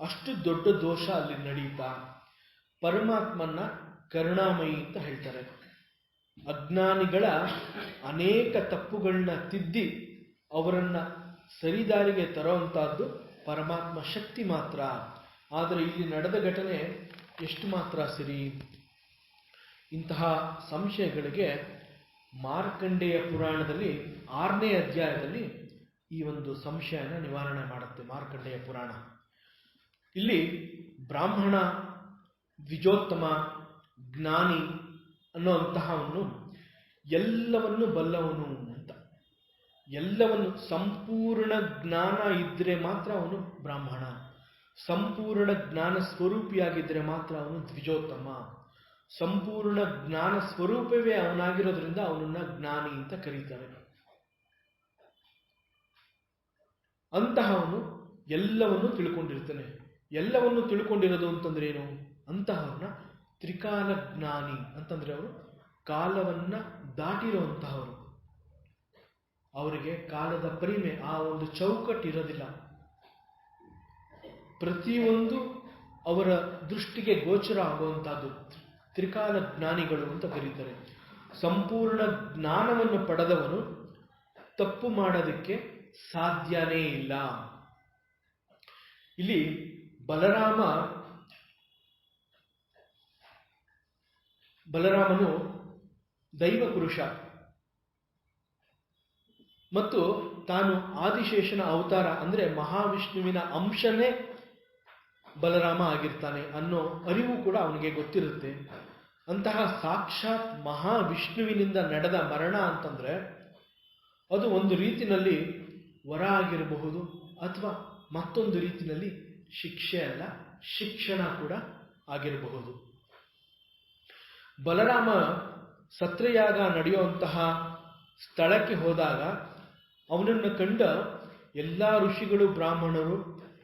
[SPEAKER 1] ಅಷ್ಟು ದೊಡ್ಡ ದೋಷ ಅಲ್ಲಿ ನಡೆಯುತ್ತಾ? ಪರಮಾತ್ಮನ ಕರುಣಾಮಯಿ ಅಂತ ಹೇಳ್ತಾರೆ. ಅಜ್ಞಾನಿಗಳ ಅನೇಕ ತಪ್ಪುಗಳನ್ನ ತಿದ್ದಿ ಅವರನ್ನ ಸರಿದಾರಿಗೆ ತರುವಂತಹದ್ದು ಪರಮಾತ್ಮ ಶಕ್ತಿ ಮಾತ್ರ. ಆದರೆ ಇಲ್ಲಿ ನಡೆದ ಘಟನೆ ಎಷ್ಟು ಮಾತ್ರ ಸರಿ? ಇಂತಹ ಸಂಶಯಗಳಿಗೆ ಮಾರ್ಕಂಡೇಯ ಪುರಾಣದಲ್ಲಿ 6ನೇ ಅಧ್ಯಾಯದಲ್ಲಿ ಈ ಒಂದು ಸಂಶಯನ ನಿವಾರಣೆ ಮಾಡುತ್ತೆ ಮಾರ್ಕಂಡೇಯ ಪುರಾಣ. ಇಲ್ಲಿ ಬ್ರಾಹ್ಮಣ ದ್ವಿಜೋತ್ತಮ ಜ್ಞಾನಿ ಅನ್ನುವಂತಹವನು ಎಲ್ಲವನ್ನು ಬಲ್ಲವನು ಅಂತ, ಎಲ್ಲವನ್ನು ಸಂಪೂರ್ಣ ಜ್ಞಾನ ಇದ್ದರೆ ಮಾತ್ರ ಅವನು ಬ್ರಾಹ್ಮಣ, ಸಂಪೂರ್ಣ ಜ್ಞಾನ ಸ್ವರೂಪಿಯಾಗಿದ್ದರೆ ಮಾತ್ರ ಅವನು ದ್ವಿಜೋತ್ತಮ. ಸಂಪೂರ್ಣ ಜ್ಞಾನ ಸ್ವರೂಪವೇ ಅವನಾಗಿರೋದ್ರಿಂದ ಅವನನ್ನ ಜ್ಞಾನಿ ಅಂತ ಕರೀತಾರೆ. ಅಂತಹವನು ಎಲ್ಲವನ್ನು ತಿಳ್ಕೊಂಡಿರ್ತಾನೆ. ಎಲ್ಲವನ್ನು ತಿಳ್ಕೊಂಡಿರೋದು ಅಂತಂದ್ರೆ ಏನು? ಅಂತಹವ್ರನ್ನ ತ್ರಿಕಾಲ ಜ್ಞಾನಿ ಅಂತಂದ್ರೆ ಅವರು ಕಾಲವನ್ನ ದಾಟಿರುವಂತಹವರು. ಅವರಿಗೆ ಕಾಲದ ಪರಿಮೆ, ಆ ಒಂದು ಚೌಕಟ್ಟು ಇರೋದಿಲ್ಲ. ಪ್ರತಿಯೊಂದು ಅವರ ದೃಷ್ಟಿಗೆ ಗೋಚರ ಆಗುವಂತಹದ್ದು. ತ್ರಿಕಾಲ ಜ್ಞಾನಿಗಳು ಅಂತ ಕರೀತಾರೆ. ಸಂಪೂರ್ಣ ಜ್ಞಾನವನ್ನು ಪಡೆದವನು ತಪ್ಪು ಮಾಡೋದಕ್ಕೆ ಸಾಧ್ಯನೇ ಇಲ್ಲ. ಇಲ್ಲಿ ಬಲರಾಮನು ದೈವ ಪುರುಷ ಮತ್ತು ತಾನು ಆದಿಶೇಷನ ಅವತಾರ ಅಂದ್ರೆ ಮಹಾವಿಷ್ಣುವಿನ ಅಂಶನೇ ಬಲರಾಮ ಆಗಿರ್ತಾನೆ ಅನ್ನೋ ಅರಿವು ಕೂಡ ಅವನಿಗೆ ಗೊತ್ತಿರುತ್ತೆ. ಅಂತಹ ಸಾಕ್ಷಾತ್ ಮಹಾವಿಷ್ಣುವಿನಿಂದ ನಡೆದ ಮರಣ ಅಂತಂದ್ರೆ ಅದು ಒಂದು ರೀತಿನಲ್ಲಿ ವರ ಆಗಿರಬಹುದು, ಅಥವಾ ಮತ್ತೊಂದು ರೀತಿಯಲ್ಲಿ ಶಿಕ್ಷೆ ಅಲ್ಲ, ಶಿಕ್ಷಣ ಕೂಡ ಆಗಿರಬಹುದು. ಬಲರಾಮ ಸತ್ರಯಾಗ ನಡೆಯುವಂತಹ ಸ್ಥಳಕ್ಕೆ ಹೋದಾಗ ಅವನನ್ನು ಕಂಡ ಎಲ್ಲ ಋಷಿಗಳು ಬ್ರಾಹ್ಮಣರು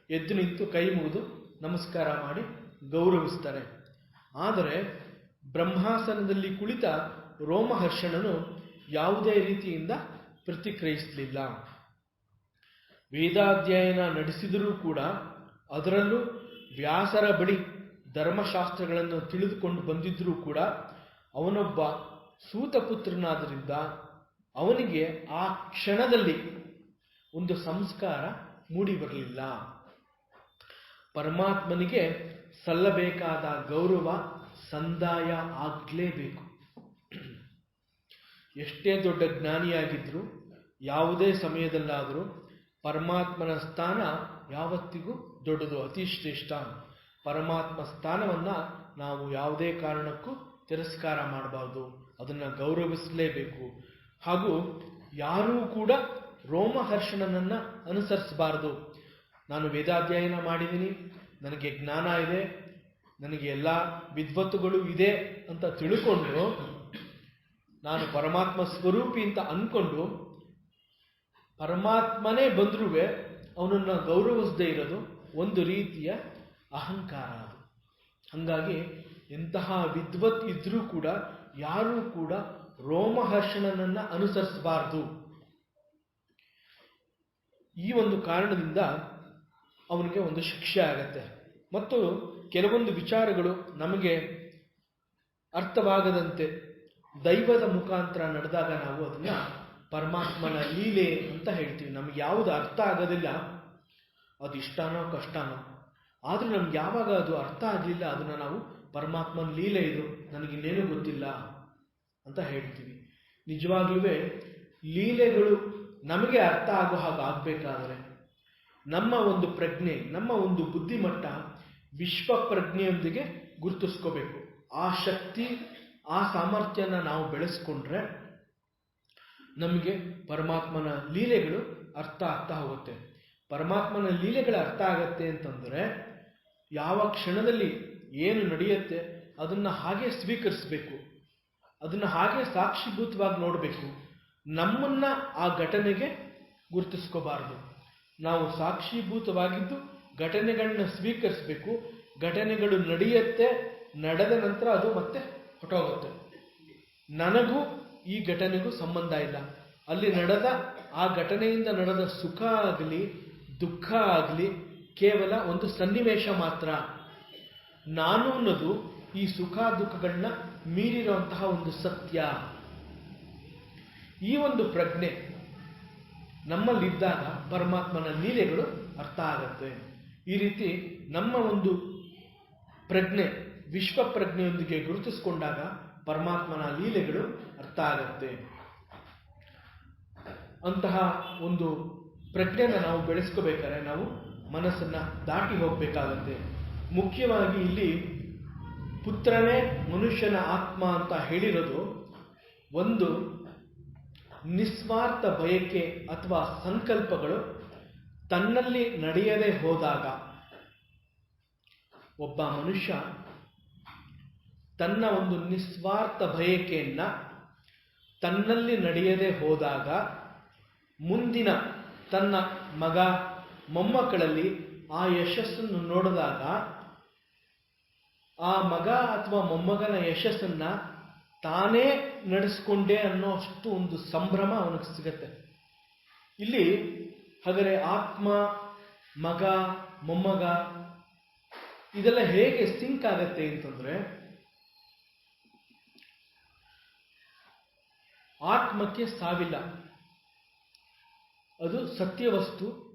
[SPEAKER 1] ಎದ್ದು ನಿಂತು ಕೈ ಮುಗಿದು ನಮಸ್ಕಾರ ಮಾಡಿ ಗೌರವಿಸ್ತಾರೆ. ಆದರೆ ಬ್ರಹ್ಮಾಸನದಲ್ಲಿ ಕುಳಿತ ರೋಮಹರ್ಷಣನು ಯಾವುದೇ ರೀತಿಯಿಂದ ಪ್ರತಿಕ್ರಿಯಿಸಲಿಲ್ಲ. ವೇದಾಧ್ಯಯನ ನಡೆಸಿದರೂ ಕೂಡ, ಅದರಲ್ಲೂ ವ್ಯಾಸರ ಬಳಿ ಧರ್ಮಶಾಸ್ತ್ರಗಳನ್ನು ತಿಳಿದುಕೊಂಡು ಬಂದಿದ್ದರೂ ಕೂಡ ಅವನೊಬ್ಬ ಸೂತಪುತ್ರನಾದ್ದರಿಂದ ಅವನಿಗೆ ಆ ಕ್ಷಣದಲ್ಲಿ ಒಂದು ಸಂಸ್ಕಾರ ಮೂಡಿ ಬರಲಿಲ್ಲ. ಪರಮಾತ್ಮನಿಗೆ ಸಲ್ಲಬೇಕಾದ ಗೌರವ ಸಂದಾಯ ಆಗಲೇಬೇಕು. ಎಷ್ಟೇ ದೊಡ್ಡ ಜ್ಞಾನಿಯಾಗಿದ್ರೂ ಯಾವುದೇ ಸಮಯದಲ್ಲಾದರೂ ಪರಮಾತ್ಮನ ಸ್ಥಾನ ಯಾವತ್ತಿಗೂ ದೊಡ್ಡದು, ಅತಿ ಶ್ರೇಷ್ಠ. ಪರಮಾತ್ಮ ಸ್ಥಾನವನ್ನ ನಾವು ಯಾವುದೇ ಕಾರಣಕ್ಕೂ ತಿರಸ್ಕಾರ ಮಾಡಬಾರ್ದು, ಅದನ್ನು ಗೌರವಿಸಲೇಬೇಕು. ಹಾಗೂ ಯಾರೂ ಕೂಡ ರೋಮಹರ್ಷಣನನ್ನ ಅನುಸರಿಸಬಾರದು. ನಾನು ವೇದಾಧ್ಯಯನ ಮಾಡಿದ್ದೀನಿ, ನನಗೆ ಜ್ಞಾನ ಇದೆ, ನನಗೆ ಎಲ್ಲ ವಿದ್ವತ್ತುಗಳು ಇದೆ ಅಂತ ತಿಳ್ಕೊಂಡು ನಾನು ಪರಮಾತ್ಮ ಸ್ವರೂಪಿ ಅಂತ ಅಂದ್ಕೊಂಡು ಪರಮಾತ್ಮನೇ ಬಂದ್ರೂ ಅವನನ್ನು ಗೌರವಿಸದೇ ಇರೋದು ಒಂದು ರೀತಿಯ ಅಹಂಕಾರ. ಅದು ಹಾಗಾಗಿ ಎಂತಹ ವಿದ್ವತ್ ಇದ್ರೂ ಕೂಡ ಯಾರೂ ಕೂಡ ರೋಮಹರ್ಷಣನನ್ನ ಅನುಸರಿಸಬಾರದು. ಈ ಒಂದು ಕಾರಣದಿಂದ ಅವನಿಗೆ ಒಂದು ಶಿಕ್ಷೆ ಆಗತ್ತೆ. ಮತ್ತು ಕೆಲವೊಂದು ವಿಚಾರಗಳು ನಮಗೆ ಅರ್ಥವಾಗದಂತೆ ದೈವದ ಮುಖಾಂತರ ನಡೆದಾಗ ನಾವು ಅದನ್ನ ಪರಮಾತ್ಮನ ಲೀಲೆ ಅಂತ ಹೇಳ್ತೀವಿ. ನಮ್ಗೆ ಯಾವುದು ಅರ್ಥ ಆಗೋದಿಲ್ಲ, ಅದು ಇಷ್ಟನೋ ಕಷ್ಟನೋ, ಆದ್ರೂ ನಮ್ಗೆ ಯಾವಾಗ ಅದು ಅರ್ಥ ಆಗಲಿಲ್ಲ ಅದನ್ನ ನಾವು ಪರಮಾತ್ಮನ ಲೀಲೆ ಇದು, ನನಗಿನ್ನೇನೂ ಗೊತ್ತಿಲ್ಲ ಅಂತ ಹೇಳ್ತೀವಿ. ನಿಜವಾಗ್ಲೂ ಲೀಲೆಗಳು ನಮಗೆ ಅರ್ಥ ಆಗೋ ಹಾಗೆ ಆಗ್ಬೇಕಾದ್ರೆ ನಮ್ಮ ಒಂದು ಪ್ರಜ್ಞೆ, ನಮ್ಮ ಒಂದು ಬುದ್ಧಿಮಟ್ಟ ವಿಶ್ವ ಪ್ರಜ್ಞೆಯೊಂದಿಗೆ ಗುರುತಿಸ್ಕೋಬೇಕು. ಆ ಶಕ್ತಿ, ಆ ಸಾಮರ್ಥ್ಯನ ನಾವು ಬೆಳೆಸ್ಕೊಂಡ್ರೆ ನಮಗೆ ಪರಮಾತ್ಮನ ಲೀಲೆಗಳು ಅರ್ಥ ಆಗ್ತಾ ಹೋಗುತ್ತೆ. ಪರಮಾತ್ಮನ ಲೀಲೆಗಳು ಅರ್ಥ ಆಗತ್ತೆ ಅಂತಂದ್ರೆ ಯಾವ ಕ್ಷಣದಲ್ಲಿ ಏನು ನಡೆಯುತ್ತೆ ಅದನ್ನ ಹಾಗೆ ಸ್ವೀಕರಿಸಬೇಕು, ಅದನ್ನ ಹಾಗೆ ಸಾಕ್ಷಿಭೂತವಾಗಿ ನೋಡಬೇಕು. ನಮ್ಮನ್ನ ಆ ಘಟನೆಗೆ ಗುರುತಿಸ್ಕೋಬಾರದು. ನಾವು ಸಾಕ್ಷಿಭೂತವಾಗಿದ್ದು ಘಟನೆಗಳನ್ನ ಸ್ವೀಕರಿಸಬೇಕು. ಘಟನೆಗಳು ನಡೆಯುತ್ತೆ, ನಡೆದ ನಂತರ ಅದು ಮತ್ತೆ ಹೊಟ್ಟೋಗುತ್ತೆ. ನನಗೂ ಈ ಘಟನೆಗೂ ಸಂಬಂಧ ಇಲ್ಲ. ಅಲ್ಲಿ ನಡೆದ ಆ ಘಟನೆಯಿಂದ ನಡೆದ ಸುಖ ಆಗಲಿ ದುಃಖ ಆಗಲಿ ಕೇವಲ ಒಂದು ಸನ್ನಿವೇಶ ಮಾತ್ರ. ನಾನು ಅನ್ನೋದು ಈ ಸುಖ ದುಃಖಗಳನ್ನ ಮೀರಿರುವಂತಹ ಒಂದು ಸತ್ಯ. ಈ ಒಂದು ಪ್ರಜ್ಞೆ ನಮ್ಮಲ್ಲಿದ್ದಾಗ ಪರಮಾತ್ಮನ ಲೀಲೆಗಳು ಅರ್ಥ ಆಗತ್ತೆ. ಈ ರೀತಿ ನಮ್ಮ ಒಂದು ಪ್ರಜ್ಞೆ ವಿಶ್ವ ಪ್ರಜ್ಞೆಯೊಂದಿಗೆ ಗುರುತಿಸಿಕೊಂಡಾಗ ಪರಮಾತ್ಮನ ಲೀಲೆಗಳು ಅರ್ಥ ಆಗತ್ತೆ. ಅಂತಹ ಒಂದು ಪ್ರಜ್ಞೆನ ನಾವು ಬೆಳೆಸ್ಕೋಬೇಕಾದ್ರೆ ನಾವು ಮನಸ್ಸನ್ನ ದಾಟಿ ಹೋಗ್ಬೇಕಾಗತ್ತೆ. ಮುಖ್ಯವಾಗಿ ಇಲ್ಲಿ ಪುತ್ರನೇ ಮನುಷ್ಯನ ಆತ್ಮ ಅಂತ ಹೇಳಿರೋದು ಒಂದು ನಿಸ್ವಾರ್ಥ ಬಯಕೆ ಅಥವಾ ಸಂಕಲ್ಪಗಳು ತನ್ನಲ್ಲಿ ನಡೆಯದೆ ಹೋದಾಗ, ಒಬ್ಬ ಮನುಷ್ಯ ತನ್ನ ಒಂದು ನಿಸ್ವಾರ್ಥ ಬಯಕೆಯನ್ನ ತನ್ನಲ್ಲಿ ನಡೆಯದೆ ಹೋದಾಗ ಮುಂದಿನ ತನ್ನ ಮಗ ಮೊಮ್ಮಕ್ಕಳಲ್ಲಿ ಆ ಯಶಸ್ಸನ್ನು ನೋಡಿದಾಗ ಆ ಮಗ ಅಥವಾ ಮೊಮ್ಮಗನ ಯಶಸ್ಸನ್ನ ತಾನೇ ನಡೆಸ್ಕೊಂಡೆ ಅನ್ನೋ ಅಷ್ಟು ಒಂದು ಸಂಭ್ರಮ ಅವನಿಗೆ ಸಿಗತ್ತೆ. ಇಲ್ಲಿ ಹಾಗಾದರೆ ಆತ್ಮ, ಮಗ, ಮೊಮ್ಮಗ ಇದೆಲ್ಲ ಹೇಗೆ ಸಿಂಕ್ ಆಗತ್ತೆ ಅಂತಂದ್ರೆ, ಆತ್ಮಕ್ಕೆ ಸಾವಿಲ್ಲ, ಅದು ಸತ್ಯವಸ್ತು,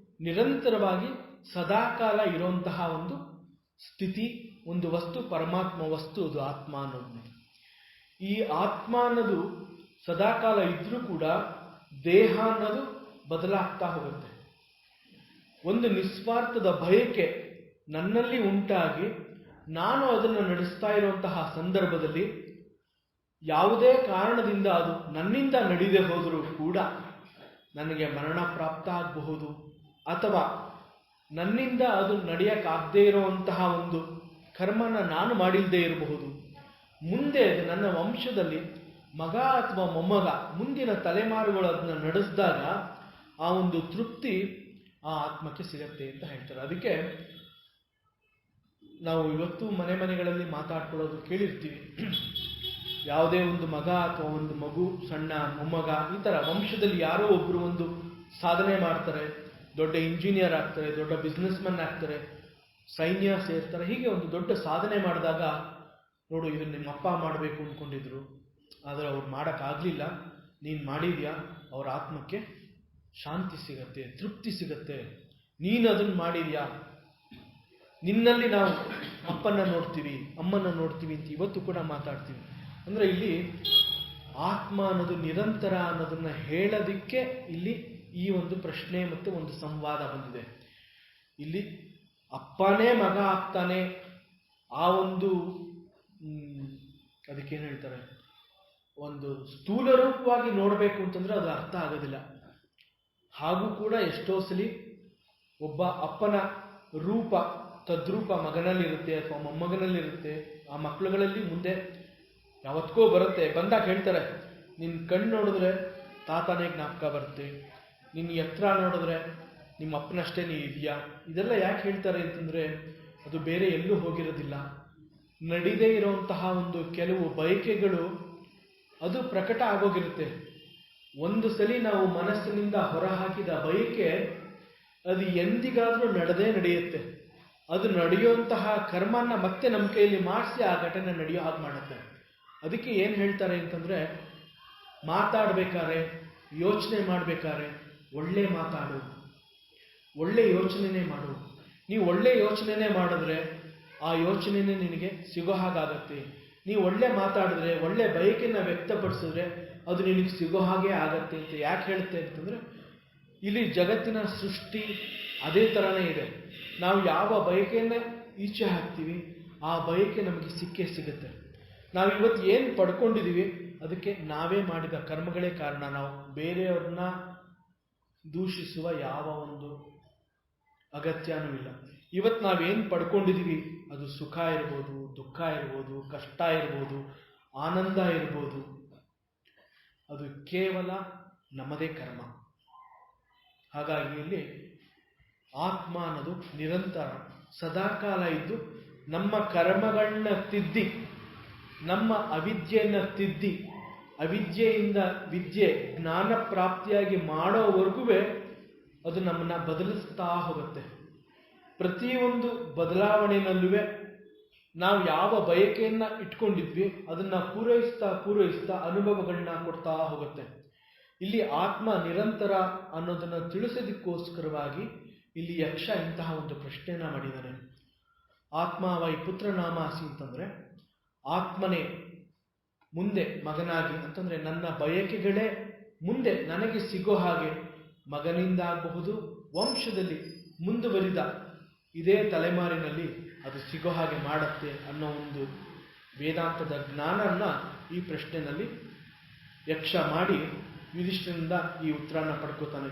[SPEAKER 1] ನಿರಂತರವಾಗಿ ಸದಾಕಾಲ ಇರುವಂತಹ ಒಂದು ಸ್ಥಿತಿ, ಒಂದು ವಸ್ತು, ಪರಮಾತ್ಮ ವಸ್ತು, ಅದು ಆತ್ಮ ಅನ್ನೋದು. ಈ ಆತ್ಮ ಅನ್ನೋದು ಸದಾಕಾಲ ಇದ್ರೂ ಕೂಡ ದೇಹ ಅನ್ನೋದು ಬದಲಾಗ್ತಾ ಹೋಗುತ್ತೆ. ಒಂದು ನಿಸ್ವಾರ್ಥದ ಬಯಕೆ ನನ್ನಲ್ಲಿ ಉಂಟಾಗಿ ನಾನು ಅದನ್ನು ನಡೆಸ್ತಾ ಇರುವಂತಹ ಸಂದರ್ಭದಲ್ಲಿ ಯಾವುದೇ ಕಾರಣದಿಂದ ಅದು ನನ್ನಿಂದ ನಡೆಯದೆ ಹೋದರೂ ಕೂಡ ನನಗೆ ಮರಣ ಪ್ರಾಪ್ತ ಆಗಬಹುದು, ಅಥವಾ ನನ್ನಿಂದ ಅದು ನಡೆಯಕ್ಕಾಗದೇ ಇರುವಂತಹ ಒಂದು ಕರ್ಮನ ನಾನು ಮಾಡಿಲ್ಲದೆ ಇರಬಹುದು. ಮುಂದೆ ನನ್ನ ವಂಶದಲ್ಲಿ ಮಗ ಅಥವಾ ಮೊಮ್ಮಗ, ಮುಂದಿನ ತಲೆಮಾರುಗಳು ಅದನ್ನ ನಡೆಸಿದಾಗ ಆ ಒಂದು ತೃಪ್ತಿ ಆ ಆತ್ಮಕ್ಕೆ ಸಿಗತ್ತೆ ಅಂತ ಹೇಳ್ತಾರೆ. ಅದಕ್ಕೆ ನಾವು ಇವತ್ತು ಮನೆಗಳಲ್ಲಿ ಮಾತಾಡ್ಕೊಳ್ಳೋದು ಕೇಳಿರ್ತೀವಿ. ಯಾವುದೇ ಒಂದು ಮಗ ಅಥವಾ ಒಂದು ಮಗು, ಸಣ್ಣ ಮೊಮ್ಮಗ, ಈ ಥರ ವಂಶದಲ್ಲಿ ಯಾರೋ ಒಬ್ಬರು ಒಂದು ಸಾಧನೆ ಮಾಡ್ತಾರೆ, ದೊಡ್ಡ ಇಂಜಿನಿಯರ್ ಆಗ್ತಾರೆ, ದೊಡ್ಡ ಬಿಸ್ನೆಸ್ ಮನ್ ಆಗ್ತಾರೆ, ಸೈನ್ಯ ಸೇರ್ತಾರೆ. ಹೀಗೆ ಒಂದು ದೊಡ್ಡ ಸಾಧನೆ ಮಾಡಿದಾಗ, ನೋಡು ಇದನ್ನು ನಿಮ್ಮ ಅಪ್ಪ ಮಾಡಬೇಕು ಅಂದ್ಕೊಂಡಿದ್ರು, ಆದರೆ ಅವ್ರು ಮಾಡೋಕ್ಕಾಗಲಿಲ್ಲ, ನೀನು ಮಾಡಿದ್ಯಾ, ಅವ್ರ ಆತ್ಮಕ್ಕೆ ಶಾಂತಿ ಸಿಗತ್ತೆ, ತೃಪ್ತಿ ಸಿಗತ್ತೆ. ನೀನು ಅದನ್ನು ಮಾಡಿದ್ಯಾ, ನಿನ್ನಲ್ಲಿ ನಾವು ಅಪ್ಪನ ನೋಡ್ತೀವಿ, ಅಮ್ಮನ ನೋಡ್ತೀವಿ ಅಂತ ಇವತ್ತು ಕೂಡ ಮಾತಾಡ್ತೀವಿ. ಅಂದರೆ ಇಲ್ಲಿ ಆತ್ಮ ಅನ್ನೋದು ನಿರಂತರ ಅನ್ನೋದನ್ನ ಹೇಳೋದಿಕ್ಕೆ ಇಲ್ಲಿ ಈ ಒಂದು ಪ್ರಶ್ನೆ ಮತ್ತು ಒಂದು ಸಂವಾದ ಬಂದಿದೆ. ಇಲ್ಲಿ ಅಪ್ಪನೇ ಮಗ ಆಗ್ತಾನೆ, ಆ ಒಂದು ಅದಕ್ಕೇನು ಹೇಳ್ತಾರೆ, ಒಂದು ಸ್ಥೂಲ ರೂಪವಾಗಿ ನೋಡಬೇಕು ಅಂತಂದ್ರೆ ಅದು ಅರ್ಥ ಆಗೋದಿಲ್ಲ. ಹಾಗೂ ಕೂಡ ಎಷ್ಟೋ ಸಲ ಒಬ್ಬ ಅಪ್ಪನ ರೂಪ, ತದ್ರೂಪ ಮಗನಲ್ಲಿರುತ್ತೆ ಅಥವಾ ಮೊಮ್ಮಗನಲ್ಲಿರುತ್ತೆ. ಆ ಮಕ್ಕಳುಗಳಲ್ಲಿ ಮುಂದೆ ಯಾವತ್ತೋ ಬರುತ್ತೆ, ಬಂದಾಗ ಹೇಳ್ತಾರೆ, ನಿನ್ನ ಕಣ್ಣು ನೋಡಿದ್ರೆ ತಾತನೇ ಜ್ಞಾಪಕ ಬರುತ್ತೆ, ನಿನ್ನ ಎತ್ತರ ನೋಡಿದ್ರೆ ನಿಮ್ಮ ಅಪ್ಪನಷ್ಟೇ ನೀ ಇದೆಯಾ. ಇದೆಲ್ಲ ಯಾಕೆ ಹೇಳ್ತಾರೆ ಅಂತಂದರೆ, ಅದು ಬೇರೆ ಎಲ್ಲೂ ಹೋಗಿರೋದಿಲ್ಲ. ನಡೀದೇ ಇರೋಂತಹ ಒಂದು ಕೆಲವು ಬಯಕೆಗಳು ಅದು ಪ್ರಕಟ ಆಗೋಗಿರುತ್ತೆ. ಒಂದು ಸಲ ನಾವು ಮನಸ್ಸಿನಿಂದ ಹೊರಹಾಕಿದ ಬಯಕೆ ಅದು ಎಂದಿಗಾದರೂ ನಡೆಯುತ್ತೆ. ಅದು ನಡೆಯುವಂತಹ ಕರ್ಮನ ಮತ್ತೆ ನಮ್ಮ ಕೈಯಲ್ಲಿ ಮಾಡಿಸಿ ಆ ಘಟನೆ ನಡೆಯೋ ಹಾಗೆ ಮಾಡುತ್ತೆ. ಅದಕ್ಕೆ ಏನು ಹೇಳ್ತಾರೆ ಅಂತಂದರೆ, ಮಾತಾಡಬೇಕಾದ್ರೆ, ಯೋಚನೆ ಮಾಡಬೇಕಾದ್ರೆ ಒಳ್ಳೆ ಮಾತಾಡು, ಒಳ್ಳೆ ಯೋಚನೆನೇ ಮಾಡು. ನೀವು ಒಳ್ಳೆ ಯೋಚನೆನೇ ಮಾಡಿದ್ರೆ ಆ ಯೋಚನೆನೇ ನಿನಗೆ ಸಿಗೋ ಹಾಗಾಗತ್ತೆ. ನೀವು ಒಳ್ಳೆ ಮಾತಾಡಿದ್ರೆ, ಒಳ್ಳೆ ಬಯಕೆಯನ್ನು ವ್ಯಕ್ತಪಡಿಸಿದ್ರೆ ಅದು ನಿನಗೆ ಸಿಗೋ ಹಾಗೆ ಆಗತ್ತೆ ಅಂತ ಯಾಕೆ ಹೇಳುತ್ತೆ ಅಂತಂದರೆ, ಇಲ್ಲಿ ಜಗತ್ತಿನ ಸೃಷ್ಟಿ ಅದೇ ಥರನೇ ಇದೆ. ನಾವು ಯಾವ ಬಯಕೆಯನ್ನು ಈಚೆ ಹಾಕ್ತೀವಿ ಆ ಬಯಕೆ ನಮಗೆ ಸಿಕ್ಕೇ ಸಿಗುತ್ತೆ. ನಾವು ಇವತ್ತು ಏನು ಪಡ್ಕೊಂಡಿದ್ದೀವಿ ಅದಕ್ಕೆ ನಾವೇ ಮಾಡಿದ ಕರ್ಮಗಳೇ ಕಾರಣ. ನಾವು ಬೇರೆಯವ್ರನ್ನ ದೂಷಿಸುವ ಯಾವ ಒಂದು ಅಗತ್ಯನೂ ಇಲ್ಲ. ಇವತ್ತು ನಾವೇನು ಪಡ್ಕೊಂಡಿದ್ದೀವಿ ಅದು ಸುಖ ಇರ್ಬೋದು, ದುಃಖ ಇರ್ಬೋದು, ಕಷ್ಟ ಇರ್ಬೋದು, ಆನಂದ ಇರ್ಬೋದು, ಅದು ಕೇವಲ ನಮ್ಮದೇ ಕರ್ಮ. ಹಾಗಾಗಿ ಇಲ್ಲಿ ಆತ್ಮ ಅನ್ನೋದು ನಿರಂತರ ಸದಾಕಾಲ ಇದ್ದು ನಮ್ಮ ಕರ್ಮಗಳನ್ನ ತಿದ್ದಿ, ನಮ್ಮ ಅವಿದ್ಯೆಯನ್ನು ತಿದ್ದಿ, ಅವಿದ್ಯೆಯಿಂದ ವಿದ್ಯೆ ಜ್ಞಾನ ಪ್ರಾಪ್ತಿಯಾಗಿ ಮಾಡೋವರೆಗೂ ಅದು ನಮ್ಮನ್ನು ಬದಲಿಸ್ತಾ ಹೋಗುತ್ತೆ. ಪ್ರತಿಯೊಂದು ಬದಲಾವಣೆಯಲ್ಲೂ ನಾವು ಯಾವ ಬಯಕೆಯನ್ನು ಇಟ್ಕೊಂಡಿದ್ವಿ ಅದನ್ನು ಪೂರೈಸ್ತಾ ಅನುಭವಗಳನ್ನ ಕೊಡ್ತಾ ಹೋಗುತ್ತೆ. ಇಲ್ಲಿ ಆತ್ಮ ನಿರಂತರ ಅನ್ನೋದನ್ನು ತಿಳಿಸೋದಕ್ಕೋಸ್ಕರವಾಗಿ ಇಲ್ಲಿ ಯಕ್ಷ ಇಂತಹ ಒಂದು ಪ್ರಶ್ನೆಯನ್ನು ಮಾಡಿದ್ದಾನೆ. ಆತ್ಮ ವೈ ಪುತ್ರ ನಾಮಾಸಿ ಅಂತಂದರೆ, ಆತ್ಮನೇ ಮುಂದೆ ಮಗನಾಗಿ ಅಂತಂದರೆ ನನ್ನ ಬಯಕೆಗಳೇ ಮುಂದೆ ನನಗೆ ಸಿಗೋ ಹಾಗೆ ಮಗನಿಂದ ಆಗಬಹುದು, ವಂಶದಲ್ಲಿ ಮುಂದುವರಿದ ಇದೇ ತಲೆಮಾರಿನಲ್ಲಿ ಅದು ಸಿಗೋ ಹಾಗೆ ಮಾಡುತ್ತೆ ಅನ್ನೋ ಒಂದು ವೇದಾಂತದ ಜ್ಞಾನನ ಈ ಪ್ರಶ್ನೆಯಲ್ಲಿ ಯಕ್ಷ ಮಾಡಿ ಯುಧಿಷ್ಠಿರನಿಂದ ಈ ಉತ್ತರನ ಪಡ್ಕೋತಾನೆ.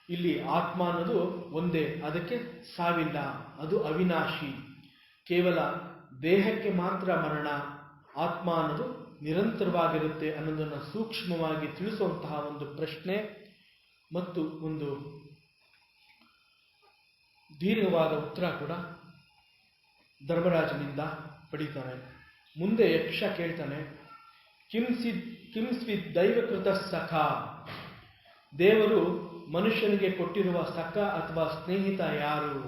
[SPEAKER 1] ಇಲ್ಲಿ ಆತ್ಮ ಅನ್ನೋದು ಒಂದೇ, ಅದಕ್ಕೆ ಸಾವಿಲ್ಲ, ಅದು ಅವಿನಾಶಿ, ಕೇವಲ ದೇಹಕ್ಕೆ ಮಾತ್ರ ಮರಣ, ಆತ್ಮ ಅನ್ನೋದು ನಿರಂತರವಾಗಿರುತ್ತೆ ಅನ್ನೋದನ್ನು ಸೂಕ್ಷ್ಮವಾಗಿ ತಿಳಿಸುವಂತಹ ಒಂದು ಪ್ರಶ್ನೆ ಮತ್ತು ಒಂದು ದೀರ್ಘವಾದ ಉತ್ತರ ಕೂಡ ಧರ್ಮರಾಜನಿಂದ ಪಡಿತಾನೆ. ಮುಂದೆ ಯಕ್ಷ ಕೇಳ್ತಾನೆ, ಕಿಂಸ್ವಿತ್ ದೈವಕೃತ ಸಖ, ದೇವರು ಮನುಷ್ಯನಿಗೆ ಕೊಟ್ಟಿರುವ ಸಖ ಅಥವಾ ಸ್ನೇಹಿತ ಯಾರು?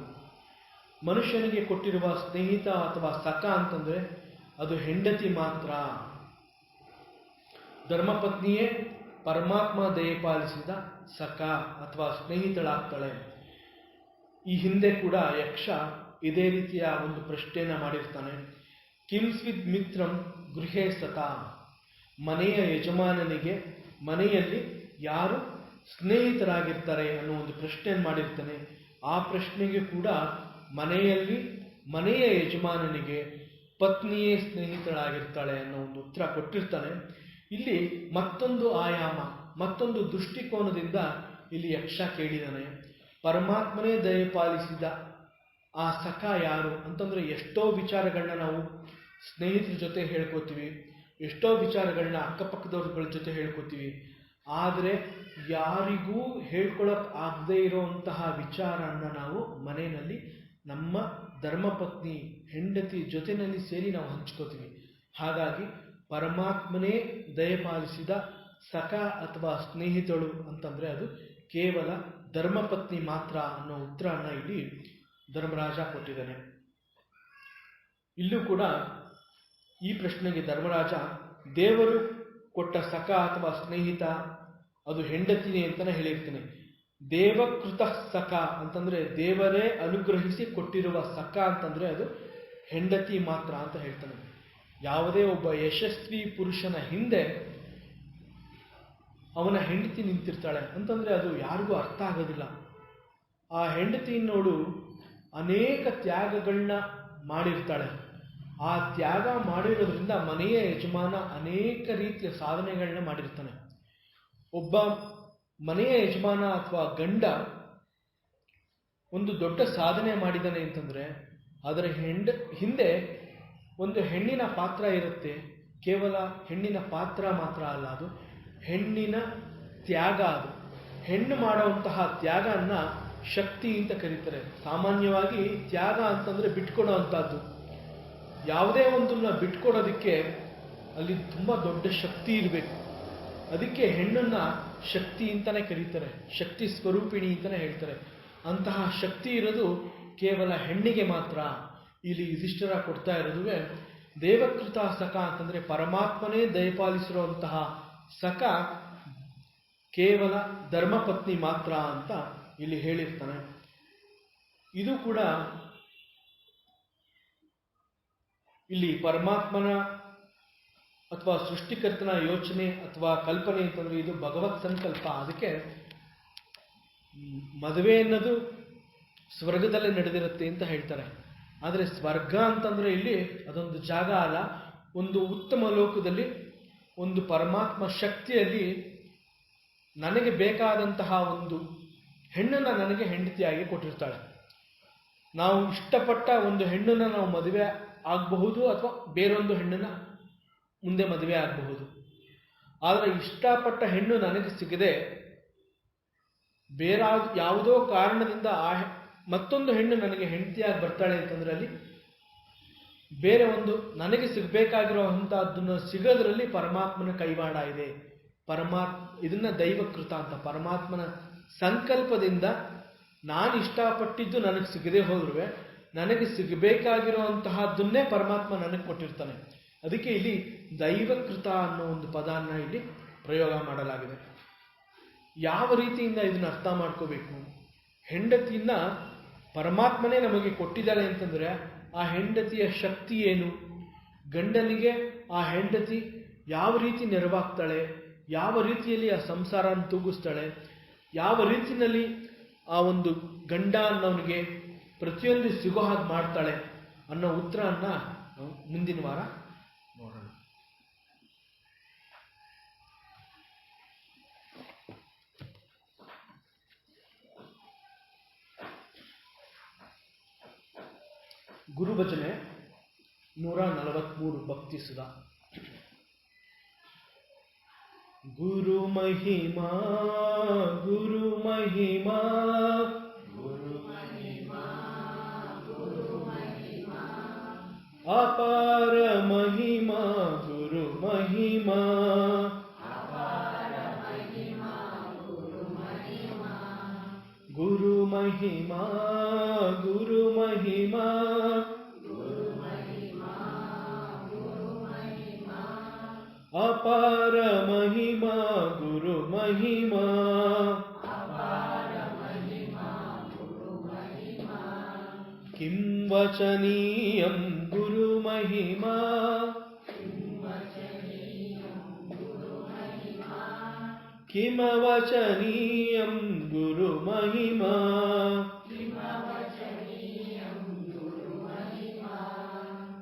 [SPEAKER 1] ಮನುಷ್ಯನಿಗೆ ಕೊಟ್ಟಿರುವ ಸ್ನೇಹಿತ ಅಥವಾ ಸಖ ಅಂತಂದ್ರೆ ಅದು ಹೆಂಡತಿ ಮಾತ್ರ. ಧರ್ಮಪತ್ನಿಯೇ ಪರಮಾತ್ಮ ದಯಪಾಲಿಸಿದ ಸಖ ಅಥವಾ ಸ್ನೇಹಿತಳಾಗ್ತಾಳೆ. ಈ ಹಿಂದೆ ಕೂಡ ಯಕ್ಷ ಇದೇ ರೀತಿಯ ಒಂದು ಪ್ರಶ್ನೆಯನ್ನ ಮಾಡಿರ್ತಾನೆ. ಕಿಂಸ್ವಿತ್ ಮಿತ್ರಂ ಗೃಹೇ ಸತ, ಮನೆಯ ಯಜಮಾನನಿಗೆ ಮನೆಯಲ್ಲಿ ಯಾರು ಸ್ನೇಹಿತರಾಗಿರ್ತಾರೆ ಅನ್ನೋ ಒಂದು ಪ್ರಶ್ನೆಯನ್ನು ಮಾಡಿರ್ತಾನೆ. ಆ ಪ್ರಶ್ನೆಗೆ ಕೂಡ ಮನೆಯ ಯಜಮಾನನಿಗೆ ಪತ್ನಿಯೇ ಸ್ನೇಹಿತಳಾಗಿರ್ತಾಳೆ ಅನ್ನೋ ಒಂದು ಉತ್ತರ ಕೊಟ್ಟಿರ್ತಾನೆ. ಇಲ್ಲಿ ಮತ್ತೊಂದು ಆಯಾಮ, ಮತ್ತೊಂದು ದೃಷ್ಟಿಕೋನದಿಂದ ಇಲ್ಲಿ ಯಕ್ಷ ಕೇಳಿದಾನೆ, ಪರಮಾತ್ಮನೇ ದಯಪಾಲಿಸಿದ ಆ ಸಖ ಯಾರು ಅಂತಂದ್ರೆ ಎಷ್ಟೋ ವಿಚಾರಗಳನ್ನ ನಾವು ಸ್ನೇಹಿತರ ಜೊತೆ ಹೇಳ್ಕೊತೀವಿ, ಎಷ್ಟೋ ವಿಚಾರಗಳನ್ನ ಅಕ್ಕಪಕ್ಕದವ್ರಗಳ ಜೊತೆ ಹೇಳ್ಕೊತೀವಿ. ಆದರೆ ಯಾರಿಗೂ ಹೇಳ್ಕೊಳಕ್ ಆಗದೆ ಇರೋಂತಹ ವಿಚಾರನ್ನ ನಾವು ಮನೆಯಲ್ಲಿ ನಮ್ಮ ಧರ್ಮಪತ್ನಿ ಹೆಂಡತಿ ಜೊತೆಯಲ್ಲಿ ಸೇರಿ ನಾವು ಹಂಚ್ಕೋತೀವಿ. ಹಾಗಾಗಿ ಪರಮಾತ್ಮನೇ ದಯಪಾಲಿಸಿದ ಸಖ ಅಥವಾ ಸ್ನೇಹಿತಳು ಅಂತಂದ್ರೆ ಅದು ಕೇವಲ ಧರ್ಮಪತ್ನಿ ಮಾತ್ರ ಅನ್ನೋ ಉತ್ತರನ್ನ ಇಲ್ಲಿ ಧರ್ಮರಾಜ ಕೊಟ್ಟಿದ್ದಾನೆ. ಇಲ್ಲೂ ಕೂಡ ಈ ಪ್ರಶ್ನೆಗೆ ಧರ್ಮರಾಜ ದೇವರು ಕೊಟ್ಟ ಸಖ ಅಥವಾ ಸ್ನೇಹಿತ ಅದು ಹೆಂಡತಿನೇ ಅಂತಾನೆ ಹೇಳಿರ್ತಾನೆ. ದೇವಕೃತ ಸಖ ಅಂತಂದ್ರೆ ದೇವರೇ ಅನುಗ್ರಹಿಸಿ ಕೊಟ್ಟಿರುವ ಸಖ ಅಂತಂದ್ರೆ ಅದು ಹೆಂಡತಿ ಮಾತ್ರ ಅಂತ ಹೇಳ್ತಾನೆ. ಯಾವುದೇ ಒಬ್ಬ ಯಶಸ್ವಿ ಪುರುಷನ ಹಿಂದೆ ಅವನ ಹೆಂಡತಿ ನಿಂತಿರ್ತಾಳೆ ಅಂತಂದ್ರೆ ಅದು ಯಾರಿಗೂ ಅರ್ಥ ಆಗೋದಿಲ್ಲ. ಆ ಹೆಂಡತಿನೋಡು ಅನೇಕ ತ್ಯಾಗಗಳನ್ನ ಮಾಡಿರ್ತಾಳೆ. ಆ ತ್ಯಾಗ ಮಾಡಿರೋದ್ರಿಂದ ಮನೆಯ ಯಜಮಾನ ಅನೇಕ ರೀತಿಯ ಸಾಧನೆಗಳನ್ನ ಮಾಡಿರ್ತಾನೆ. ಒಬ್ಬ ಮನೆಯ ಯಜಮಾನ ಅಥವಾ ಗಂಡ ಒಂದು ದೊಡ್ಡ ಸಾಧನೆ ಮಾಡಿದ್ದಾನೆ ಅಂತಂದ್ರೆ ಅದರ ಹಿಂದೆ ಒಂದು ಹೆಣ್ಣಿನ ಪಾತ್ರ ಇರುತ್ತೆ. ಕೇವಲ ಹೆಣ್ಣಿನ ಪಾತ್ರ ಮಾತ್ರ ಅಲ್ಲ, ಅದು ಹೆಣ್ಣಿನ ತ್ಯಾಗ. ಅದು ಹೆಣ್ಣು ಮಾಡುವಂತಹ ತ್ಯಾಗನ್ನ ಶಕ್ತಿ ಅಂತ ಕರೀತಾರೆ. ಸಾಮಾನ್ಯವಾಗಿ ತ್ಯಾಗ ಅಂತಂದ್ರೆ ಬಿಟ್ಕೊಡೋ ಅಂಥದ್ದು. ಯಾವುದೇ ಒಂದನ್ನ ಬಿಟ್ಕೊಡೋದಕ್ಕೆ ಅಲ್ಲಿ ತುಂಬಾ ದೊಡ್ಡ ಶಕ್ತಿ ಇರಬೇಕು. ಅದಕ್ಕೆ ಹೆಣ್ಣನ್ನ ಶಕ್ತಿ ಅಂತಾನೆ ಕರೀತಾರೆ, ಶಕ್ತಿ ಸ್ವರೂಪಿಣಿ ಅಂತಾನೆ ಹೇಳ್ತಾರೆ. ಅಂತಹ ಶಕ್ತಿ ಇರೋದು ಕೇವಲ ಹೆಣ್ಣಿಗೆ ಮಾತ್ರ. ಇಲ್ಲಿ ಯುಧಿಷ್ಠಿರ ಕೊಡ್ತಾ ಇರೋದುವೆ ದೇವಕೃತ ಸಖ ಅಂತಂದ್ರೆ ಪರಮಾತ್ಮನೇ ದಯಪಾಲಿಸಿರುವಂತಹ ಸಖ ಕೇವಲ ಧರ್ಮಪತ್ನಿ ಮಾತ್ರ ಅಂತ ಇಲ್ಲಿ ಹೇಳಿರ್ತಾನೆ. ಇದು ಕೂಡ ಇಲ್ಲಿ ಪರಮಾತ್ಮನ ಅಥವಾ ಸೃಷ್ಟಿಕರ್ತನ ಯೋಚನೆ ಅಥವಾ ಕಲ್ಪನೆ ಅಂತಂದ್ರೆ ಇದು ಭಗವತ್ ಸಂಕಲ್ಪ. ಅದಕ್ಕೆ ಮದುವೆ ಅನ್ನೋದು ಸ್ವರ್ಗದಲ್ಲೇ ನಡೆದಿರುತ್ತೆ ಅಂತ ಹೇಳ್ತಾರೆ. ಆದರೆ ಸ್ವರ್ಗ ಅಂತಂದ್ರೆ ಇಲ್ಲಿ ಅದೊಂದು ಜಾಗ ಅಲ್ಲ, ಒಂದು ಉತ್ತಮ ಲೋಕದಲ್ಲಿ ಒಂದು ಪರಮಾತ್ಮ ಶಕ್ತಿಯಲ್ಲಿ ನನಗೆ ಬೇಕಾದಂತಹ ಒಂದು ಹೆಣ್ಣನ್ನು ನನಗೆ ಹೆಂಡತಿಯಾಗಿ ಕೊಟ್ಟಿರ್ತಾಳೆ. ನಾವು ಇಷ್ಟಪಟ್ಟ ಒಂದು ಹೆಣ್ಣನ್ನು ನಾವು ಮದುವೆ ಆಗಬಹುದು ಅಥವಾ ಬೇರೊಂದು ಹೆಣ್ಣನ್ನ ಮುಂದೆ ಮದುವೆ ಆಗಬಹುದು. ಆದರೆ ಇಷ್ಟಪಟ್ಟ ಹೆಣ್ಣು ನನಗೆ ಸಿಗದೆ ಬೇರೆ ಯಾವುದೋ ಕಾರಣದಿಂದ ಮತ್ತೊಂದು ಹೆಣ್ಣು ನನಗೆ ಹೆಂಡತಿಯಾಗಿ ಬರ್ತಾಳೆ ಅಂತಂದ್ರೆ ಅಲ್ಲಿ ಬೇರೆ ಒಂದು ನನಗೆ ಸಿಗಬೇಕಾಗಿರುವಂತಹದ್ದನ್ನು ಸಿಗೋದ್ರಲ್ಲಿ ಪರಮಾತ್ಮನ ಕೈವಾಡ ಇದೆ. ಇದನ್ನ ದೈವಕೃತ ಅಂತ, ಪರಮಾತ್ಮನ ಸಂಕಲ್ಪದಿಂದ ನಾನು ಇಷ್ಟಪಟ್ಟಿದ್ದು ನನಗೆ ಸಿಗದೆ ಹೋದ್ರೂ ನನಗೆ ಸಿಗಬೇಕಾಗಿರುವಂತಹದ್ದನ್ನೇ ಪರಮಾತ್ಮ ನನಗೆ ಕೊಟ್ಟಿರ್ತಾನೆ. ಅದಕ್ಕೆ ಇಲ್ಲಿ ದೈವಕೃತ ಅನ್ನೋ ಒಂದು ಪದನ ಇಲ್ಲಿ ಪ್ರಯೋಗ ಮಾಡಲಾಗಿದೆ. ಯಾವ ರೀತಿಯಿಂದ ಇದನ್ನ ಅರ್ಥ ಮಾಡ್ಕೋಬೇಕು? ಹೆಂಡತಿಯನ್ನ ಪರಮಾತ್ಮನೇ ನಮಗೆ ಕೊಟ್ಟಿದ್ದಾಳೆ ಅಂತಂದ್ರೆ ಆ ಹೆಂಡತಿಯ ಶಕ್ತಿ ಏನು, ಗಂಡನಿಗೆ ಆ ಹೆಂಡತಿ ಯಾವ ರೀತಿ ನೆರವಾಗ್ತಾಳೆ, ಯಾವ ರೀತಿಯಲ್ಲಿ ಆ ಸಂಸಾರನ ತೂಗಿಸ್ತಾಳೆ, ಯಾವ ರೀತಿಯಲ್ಲಿ ಆ ಒಂದು ಗಂಡ ಅನ್ನೋನಿಗೆ ಪ್ರತಿಯೊಂದು ಸಿಗೋ ಹಾಗೆ ಮಾಡ್ತಾಳೆ ಅನ್ನೋ ಉತ್ತರನ್ನ ನಾವು ಮುಂದಿನ ವಾರ ನೋಡೋಣ. ಗುರುಭಜನೆ 143 ಭಕ್ತಿ ಸುಧಾ. ಗುರು ಮಹಿಮಾ ಗುರು ಮಹಿಮಾ ಗುರು ಮಹಿಮಾ ಅಪಾರ ಮಹಿಮಾ ಗುರು ಮಹಿಮಾ ಗುರು ಮಹಿಮಾ ಗುರು ಮಹಿಮಾ ಅಪಾರ ಮಹಿಮಾ ಗುರು ಮಹಿಮಾ ಕಿಂ ವಚನೀಯಂ ಗುರು ಮಹಿಮಾ ಕಿಂ ವಚನೀಯಂ ಗುರು ಮಹಿಮಾ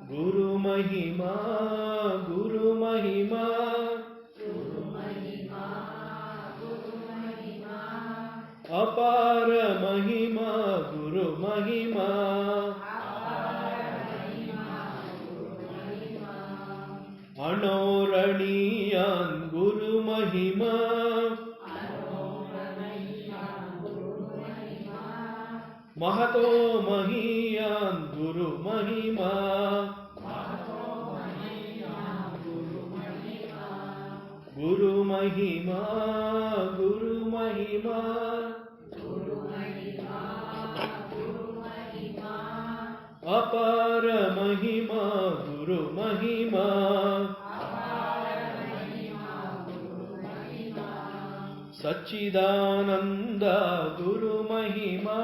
[SPEAKER 1] ಗುರು ಮಹಿಮಾ ಗುರು ಮಹಿಮಾ ಅಪಾರ ಮಹಿಮಾ ಗುರು ಮಹಿಮಾ ಅಣೋರಣೀಯಾನ್ ಗುರು ಮಹಿಮಾ ಮಹತೋ ಮಹೀಯಾನ್ ಗುರು ಮಹಿಮಾ ಗುರು ಮಹಿಮಾ ಗುರು ಮಹಿಮಾ ಅಪಾರ ಮಹಿಮಾ ಗುರು ಮಹಿಮಾ ಸಚ್ಚಿದಾನಂದ ಗುರು ಮಹಿಮಾ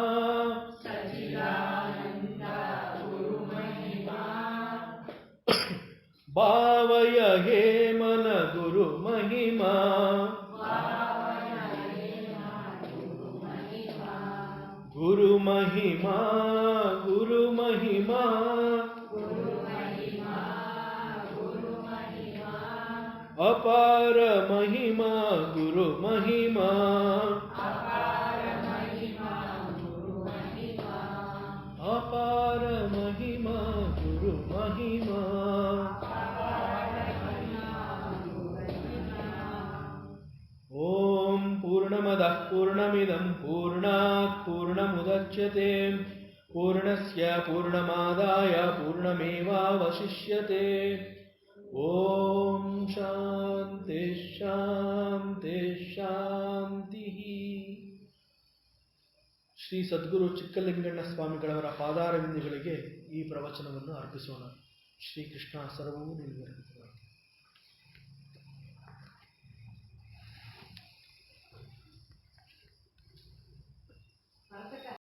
[SPEAKER 1] ಭಾವಯ ಹೇ ಮನ ಗುರು ಮಹಿಮಾ ಗುರು ಮಹಿಮಾ ಗುರು ಮಹಿಮಾ ಅಪಾರ ಮಹಿಮಾ ಗುರು ಮಹಿಮಾ ಅಪಾರ ಮಹಿಮಾ ಗುರು ಮಹಿಮಾ ಓಂ ಪೂರ್ಣಮದಃ ಪೂರ್ಣಮಿದಂ ಪೂರ್ಣಾತ್ ಪೂರ್ಣಮುದಚ್ಯತೆ ಪೂರ್ಣಸ್ಯ ಪೂರ್ಣಮಾದಾಯ ಪೂರ್ಣಮೇವಾವಶಿಷ್ಯತೆ ಓಂ ಶಾಂತಿ ಶಾಂತಿ ಶಾಂತಿ. ಶ್ರೀ ಸದ್ಗುರು ಚಿಕ್ಕಲಿಂಗಣ್ಣ ಸ್ವಾಮಿಗಳವರ ಪಾದಾರವಿಂದಗಳಿಗೆ ಈ ಪ್ರವಚನವನ್ನು ಅರ್ಪಿಸೋಣ. ಶ್ರೀಕೃಷ್ಣ ಸರ್ವವೂ ನಿನಗೆ.